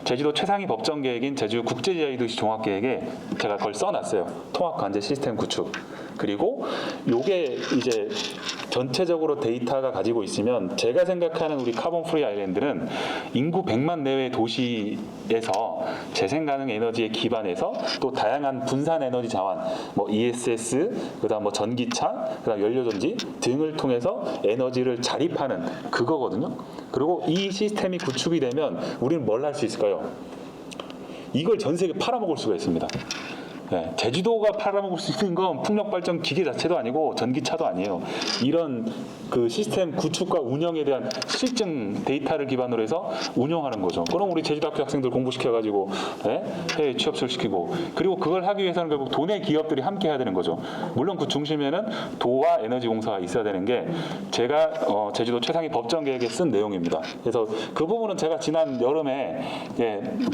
제주도 최상위 법정 계획인 제주 국제지하이도시 종합계획에 제가 그걸 써놨어요. 통합관제 시스템 구축. 그리고 요게 이제 전체적으로 데이터가 가지고 있으면 제가 생각하는 우리 카본 프리 아일랜드는 인구 100만 내외 도시에서 재생가능 에너지에 기반해서 또 다양한 분산 에너지 자원, 뭐 ESS, 그다음 뭐 전기차, 그다음 연료전지 등을 통해서 에너지를 자립하는 그거거든요. 그리고 이 시스템이 구축이 되면 우리는 뭘 할 수 있을까요? 이걸 전 세계에 팔아먹을 수가 있습니다. 네, 제주도가 팔아먹을 수 있는 건 풍력발전 기계 자체도 아니고 전기차도 아니에요. 이런 그 시스템 구축과 운영에 대한 실증 데이터를 기반으로 해서 운영하는 거죠. 그럼 우리 제주대학교 학생들 공부시켜가지고 해외 취업을 시키고 그리고 그걸 하기 위해서는 결국 도내 기업들이 함께 해야 되는 거죠. 물론 그 중심에는 도와 에너지공사가 있어야 되는 게 제가 제주도 최상위 법정 계획에 쓴 내용입니다. 그래서 그 부분은 제가 지난 여름에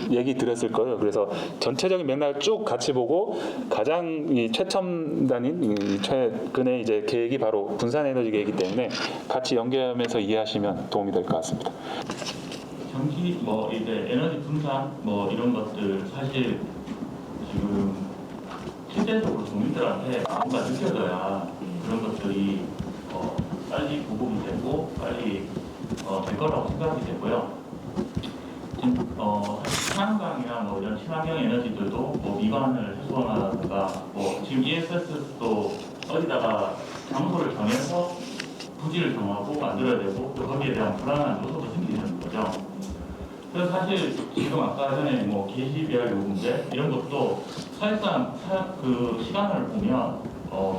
얘기 드렸을 거예요. 그래서 전체적인 맥락을 쭉 같이 보고 가장 이 최첨단인 최근에 이제 계획이 바로 분산 에너지 계획이기 때문에 같이 연계하면서 이해하시면 도움이 될 것 같습니다. 전기 뭐 이제 에너지 분산 뭐 이런 것들 사실 지금 실제적으로 국민들한테 뭔가 느껴져야 그런 것들이 빨리 보급이 되고 빨리 될 거라고 생각이 되고요. 태양광이나 뭐 이런 친환경 에너지들도 뭐 미관을 해소하다가 뭐 지금 ESS도 어디다가 장소를 정해서 부지를 정하고 만들어야 되고 또 거기에 대한 불안한 요소도 생기는 거죠. 그래서 사실 지금 아까 전에 뭐 게시비할 요금제 이런 것도 사실상 그 시간을 보면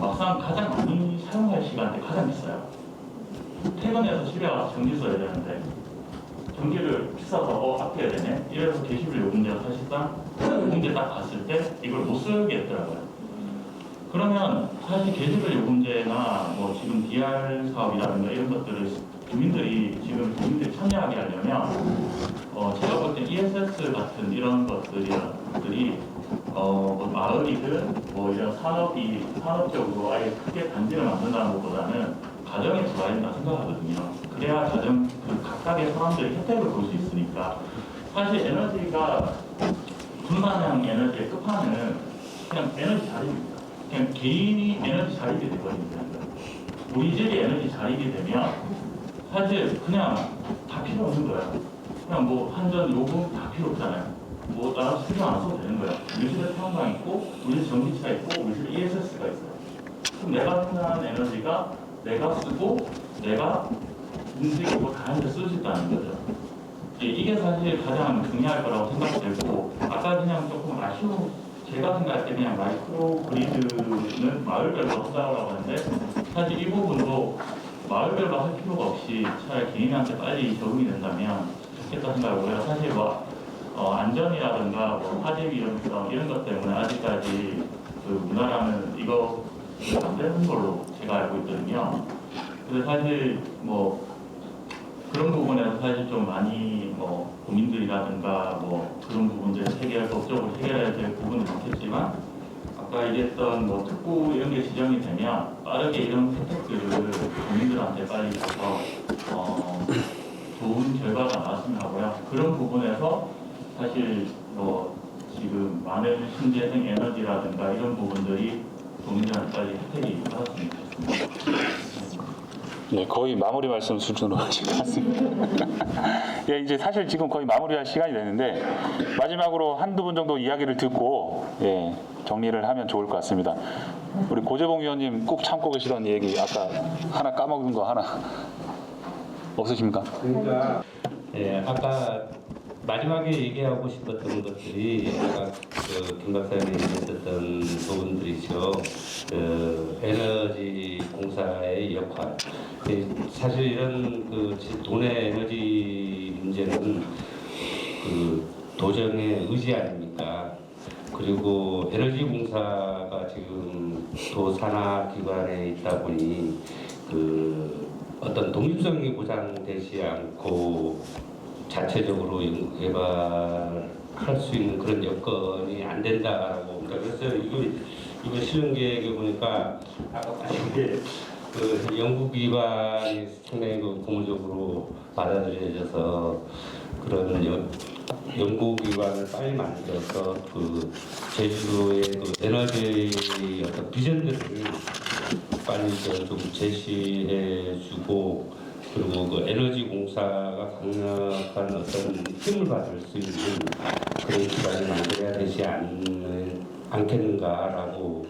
막상 가장 많이 사용할 시간대 가장 비싸요. 퇴근해서 집에 와서 전기 써야 되는데 전기를 비싸서 아껴야 되네. 이래서 게시비 요금제가 사실상 요금제 딱 봤을 때 이걸 못 쓰겠더라고요. 그러면 사실 게시비 요금제나 뭐 지금 DR 사업이라든가 이런 것들을 주민들이 참여하게 하려면 제가 볼 때 ESS 같은 이런 것들이 뭐 마을이든 뭐 이런 산업적으로 아예 크게 단지를 만든다는 것보다는 가정에 들어야 된다 생각하거든요. 그래야 가정 그 각각의 사람들이 혜택을 볼 수 있으니까 사실 에너지가 분산형 에너지의 끝판은 그냥 에너지 자립입니다. 그냥 개인이 에너지 자립이 되거든요. 우리 집이 에너지 자립이 되면 사실 그냥 다 필요 없는 거예요. 그냥 뭐 한전 요금 다 필요 없잖아요. 뭐 나라서 신경 안 써도 되는 거예요. 우리 집에 태양광 있고 우리 집 전기차 있고 우리 집에 ESS가 있어요. 그럼 내가 생산하는 에너지가 내가 쓰고 내가 움직이고 다른 데 쓸 수 있다는 거죠. 이게 사실 가장 중요할 거라고 생각되고 아까 그냥 조금 제가 생각할 때 그냥 마이크로 그리드는 마을별로 한다고 하는데 사실 이 부분도 마을별로 할 필요가 없이 차라리 개인한테 빨리 적응이 된다면 좋겠다 생각하고요. 사실 안전이라든가 화재 위험성 이런 것 때문에 아직까지 그 문화라는 이거 안 되는 걸로 제가 알고 있거든요. 그래서 사실 그런 부분에서 사실 좀 많이 국민들이라든가 그런 부분들 법적으로 해결해야 될 부분은 많겠지만 아까 얘기했던 특구 이런 게 지정이 되면 빠르게 이런 혜택들을 국민들한테 빨리 줘서 좋은 결과가 나왔으면 하고요. 그런 부분에서 사실 지금 많은 신재생 에너지라든가 이런 부분들이 국민들한테 빨리 혜택이 받았으면 좋겠습니다. 네, 거의 마무리 말씀 수준으로 하신 것 같습니다. 예, 이제 사실 지금 거의 마무리할 시간이 됐는데 마지막으로 한두 분 정도 이야기를 듣고 정리를 하면 좋을 것 같습니다. 우리 고재봉 위원님 꼭 참고 계시던 얘기 아까 하나 까먹은 거 하나 없으십니까? 그러니까 아까 마지막에 얘기하고 싶었던 것들이 아까 김 박사님이 얘기했었던 부분들이죠. 에너지 공사의 역할. 사실 이런 돈의 에너지 문제는 도정의 의지 아닙니까? 그리고 에너지 공사가 지금 도산하 기관에 있다 보니 어떤 독립성이 보장되지 않고 자체적으로 개발할 수 있는 그런 여건이 안 된다라고. 그래서 이번 실험 계획에 보니까 아까 연구기관이 상당히 고무적으로 받아들여져서 그런 연구기관을 빨리 만들어서 제주도의 에너지 어떤 비전들을 빨리 좀 제시해주고 그리고 에너지 공사가 강력한 어떤 힘을 받을 수 있는 그런 기관을 만들어야 되지 않겠는가라고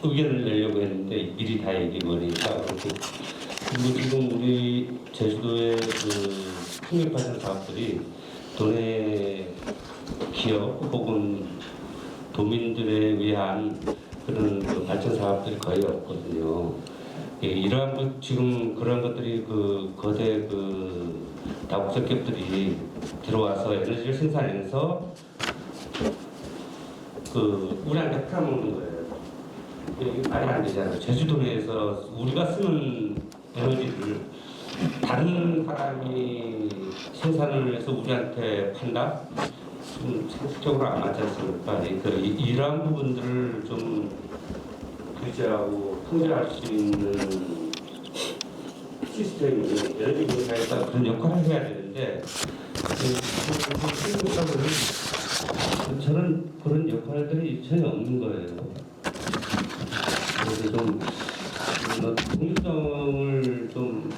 의견을 내려고 했는데 미리 다 얘기해버리니까 그리고 지금 우리 제주도의 풍력발전 사업들이 도내 기업 혹은 도민들에 위한 그런 발전 사업들이 거의 없거든요. 이러한 지금 그런 것들이 거대 다국적 기업들이 들어와서 에너지를 생산해서 우리한테 팔아먹는 거예요. 이게 말이 안 되잖아요. 제주도 내에서 우리가 쓰는 에너지를 다른 사람이 생산을 해서 우리한테 판다? 상식적으로 안 맞지 않습니까? 이러한 부분들을 좀 규제하고 통제할 수 있는 시스템이 에너지 공사에서 그런 역할을 해야 되는데 저는 그런 역할들이 전혀 없는 거예요. 그래서 좀 독립성을 좀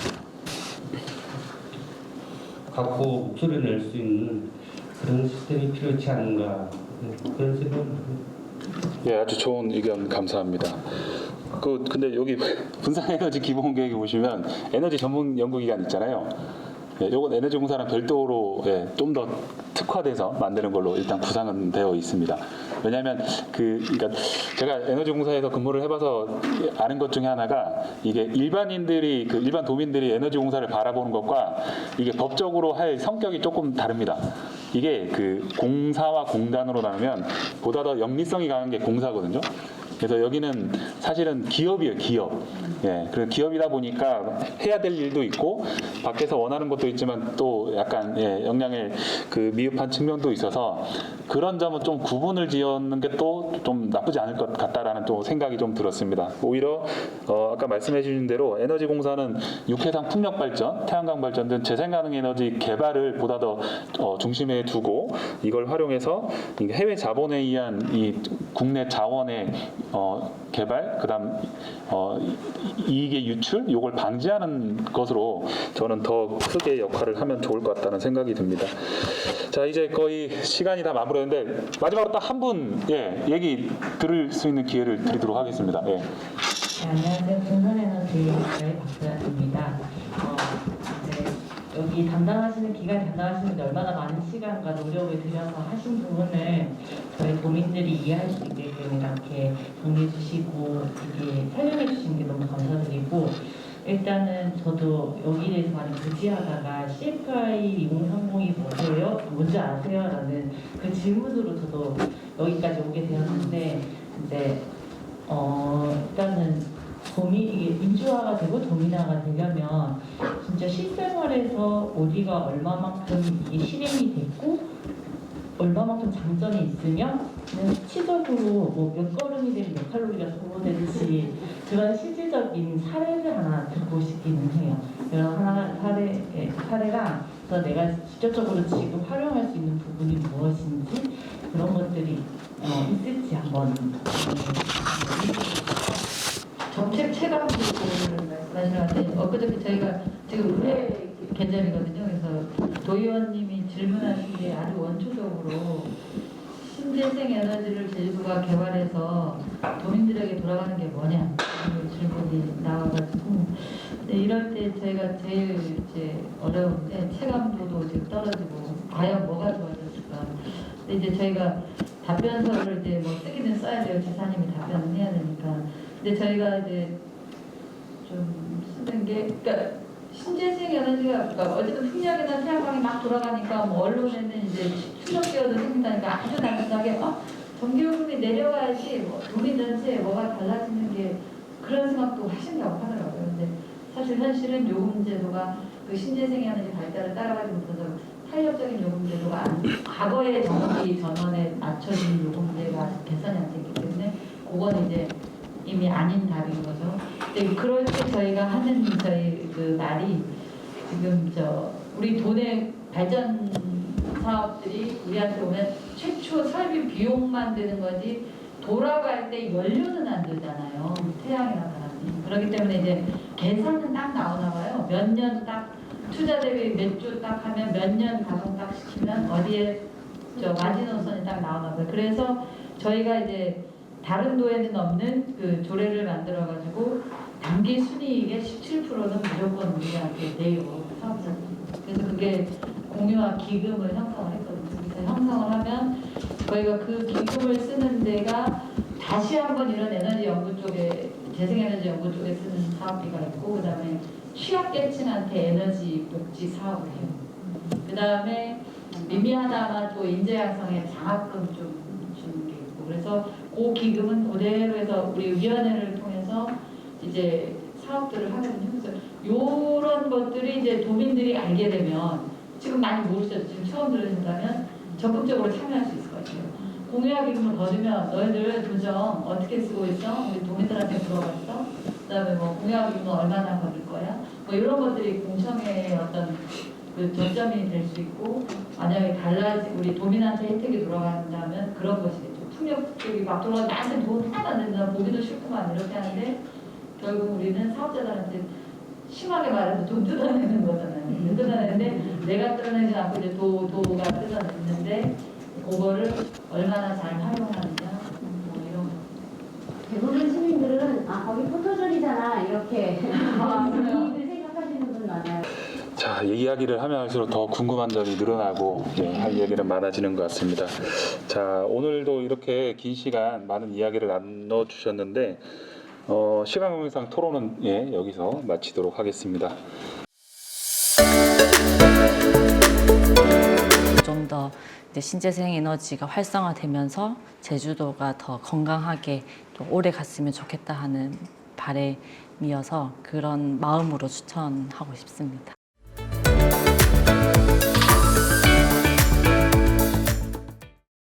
갖고 목소리를 낼 수 있는 그런 시스템이 필요하지 않은가 그런 생각을. 예, 아주 좋은 의견 감사합니다. 근데 여기 분산에너지 기본계획에 보시면 에너지 전문 연구기관 있잖아요. 요건 에너지공사랑 별도로 좀 더 특화돼서 만드는 걸로 일단 구상은 되어 있습니다. 왜냐하면 그러니까 제가 에너지공사에서 근무를 해봐서 아는 것 중에 하나가 이게 일반 도민들이 에너지공사를 바라보는 것과 이게 법적으로 할 성격이 조금 다릅니다. 이게 공사와 공단으로 나누면 보다 더 영리성이 강한 게 공사거든요. 그래서 여기는 사실은 기업이에요, 기업. 그래서 기업이다 보니까 해야 될 일도 있고 밖에서 원하는 것도 있지만 또 약간 역량을 미흡한 측면도 있어서 그런 점은 좀 구분을 지었는 게 또 좀 나쁘지 않을 것 같다라는 또 생각이 좀 들었습니다. 오히려 아까 말씀해 주신 대로 에너지공사는 육해상 풍력 발전, 태양광 발전 등 재생가능 에너지 개발을 보다 더 중심에 두고 이걸 활용해서 해외 자본에 의한 이 국내 자원의 개발, 그다음 이익의 유출, 이걸 방지하는 것으로 저는 더 크게 역할을 하면 좋을 것 같다는 생각이 듭니다. 자, 이제 거의 시간이 다 마무리했는데 마지막으로 딱 한 분 얘기 들을 수 있는 기회를 드리도록 하겠습니다. 네, 안녕하세요. 분산에너지 저희 박수현입니다. 여기 담당하시는 기관 담당하시는데 얼마나 많은 시간과 노력을 들여서 하신 부분을 저희 도민들이 이해할 수 있게끔 이렇게 정리해 주시고 이렇게 설명해 주신 게 너무 감사드리고, 일단은 저도 여기에 대해서 많이 부지하다가 CFI 2030이 뭐예요? 뭔지 아세요? 라는 그 질문으로 저도 여기까지 오게 되었는데, 이제 일단은 이게 민주화가 되고 도민화가 되려면 진짜 실생활에서 어디가 얼마만큼 이게 실행이 됐고 얼마만큼 장점이 있으면 그냥 수치적으로 뭐 몇 걸음이 되면 몇 칼로리가 소모되듯이 그런 실질적인 사례를 하나 듣고 싶기는 해요. 그런 하나 사례랑 그래서 내가 직접적으로 지금 활용할 수 있는 부분이 무엇인지 그런 것들이 있을지 한번 정책 체감 부분을 말씀하시는데, 엊그저께 저희가 지금 의회 개념이거든요. 그래서 도의원님이 질문하신 게 아주 원초적으로 신재생 에너지를 제주도가 개발해서 도민들에게 돌아가는 게 뭐냐 그 질문이 나와가지고, 근데 이럴 때 저희가 제일 이제 어려운데 체감도도 지금 떨어지고 과연 뭐가 좋아졌을까. 근데 이제 저희가 답변서를 이제 뭐 쓰기는 써야 돼요. 지사님이 답변을 해야 되니까. 근데 저희가 이제 좀 쓰는 게, 그러니까 신재생 에너지가, 그러니까 어쨌든 풍력이나 태양광이 막 돌아가니까 뭐 언론에는 이제 충격기여도 생긴다니까 아주 단순하게 전기요금이 내려가야지 뭐 도민 전체에 뭐가 달라지는 게 그런 생각도 하신다고 하더라고요. 근데 사실 현실은 요금제도가 그 신재생 에너지 발달을 따라가지 못해서 탄력적인 요금제도가 과거의 전기 전원에 맞춰진 요금제가 개선이 안 됐기 때문에 그건 이제 이미 아닌 답인 거죠. 근데 그럴 때 저희가 하는 저희 그 말이 지금 우리 도내 발전 사업들이 우리한테 오면 최초 설비 비용만 드는 거지 돌아갈 때 연료는 안 들잖아요. 태양이나 바람이. 그렇기 때문에 이제 계산은 딱 나오나 봐요. 몇 년 딱 투자 대비 몇 주 딱 하면 몇 년 가동 딱 시키면 어디에 마지노선이 딱 나오나 봐요. 그래서 저희가 이제 다른 도에는 없는 그 조례를 만들어가지고 단기 순이익의 17%는 무조건 우리한테 내요, 사업자들. 그래서 그게 공유와 기금을 형성을 했거든요. 그래서 형성을 하면 저희가 그 기금을 쓰는 데가 다시 한번 이런 에너지 연구 쪽에, 재생에너지 연구 쪽에 쓰는 사업비가 있고, 그 다음에 취약계층한테 에너지 복지 사업을 해요. 그 다음에 미미하다만 또 인재 양성에 장학금 좀 주는 게 있고, 그래서 그 기금은 그대로 해서 우리 위원회를 통해서 이제 사업들을 하거든요. 그래서 이런 것들이 이제 도민들이 알게 되면, 지금 많이 모르셨죠. 지금 처음 들으신다면 적극적으로 참여할 수 있을 것 같아요. 공유화 기금을 거두면 너희들 도정 어떻게 쓰고 있어? 우리 도민들한테 물어봤어? 그 다음에 뭐 공유화 기금은 얼마나 거둘 거야? 뭐 이런 것들이 공청회의 어떤 그 전점이 될 수 있고, 만약에 우리 도민한테 혜택이 돌아간다면 그런 것이겠죠. 풍력 쪽이 막 돌아가 나한테 돈 하나도 안 된다, 보기도 싫구만 이렇게 하는데 결국 우리는 사업자들한테 심하게 말해서 돈 뜯어내는 거잖아요. 뜯어내는데 내가 뜯어내지 않고 이제 도가 뜯어내는데 그거를 얼마나 잘 활용하느냐 뭐 이런 거. 대부분 시민들은 거기 포토존이잖아 이렇게 이익을 생각하시는 분 많아요. 자, 이야기를 하면 할수록 더 궁금한 점이 늘어나고 할 얘기는 많아지는 것 같습니다. 자, 오늘도 이렇게 긴 시간 많은 이야기를 나눠주셨는데 시간 관계상 토론은 여기서 마치도록 하겠습니다. 좀 더 신재생 에너지가 활성화되면서 제주도가 더 건강하게 또 오래 갔으면 좋겠다 하는 바람이어서 그런 마음으로 추천하고 싶습니다.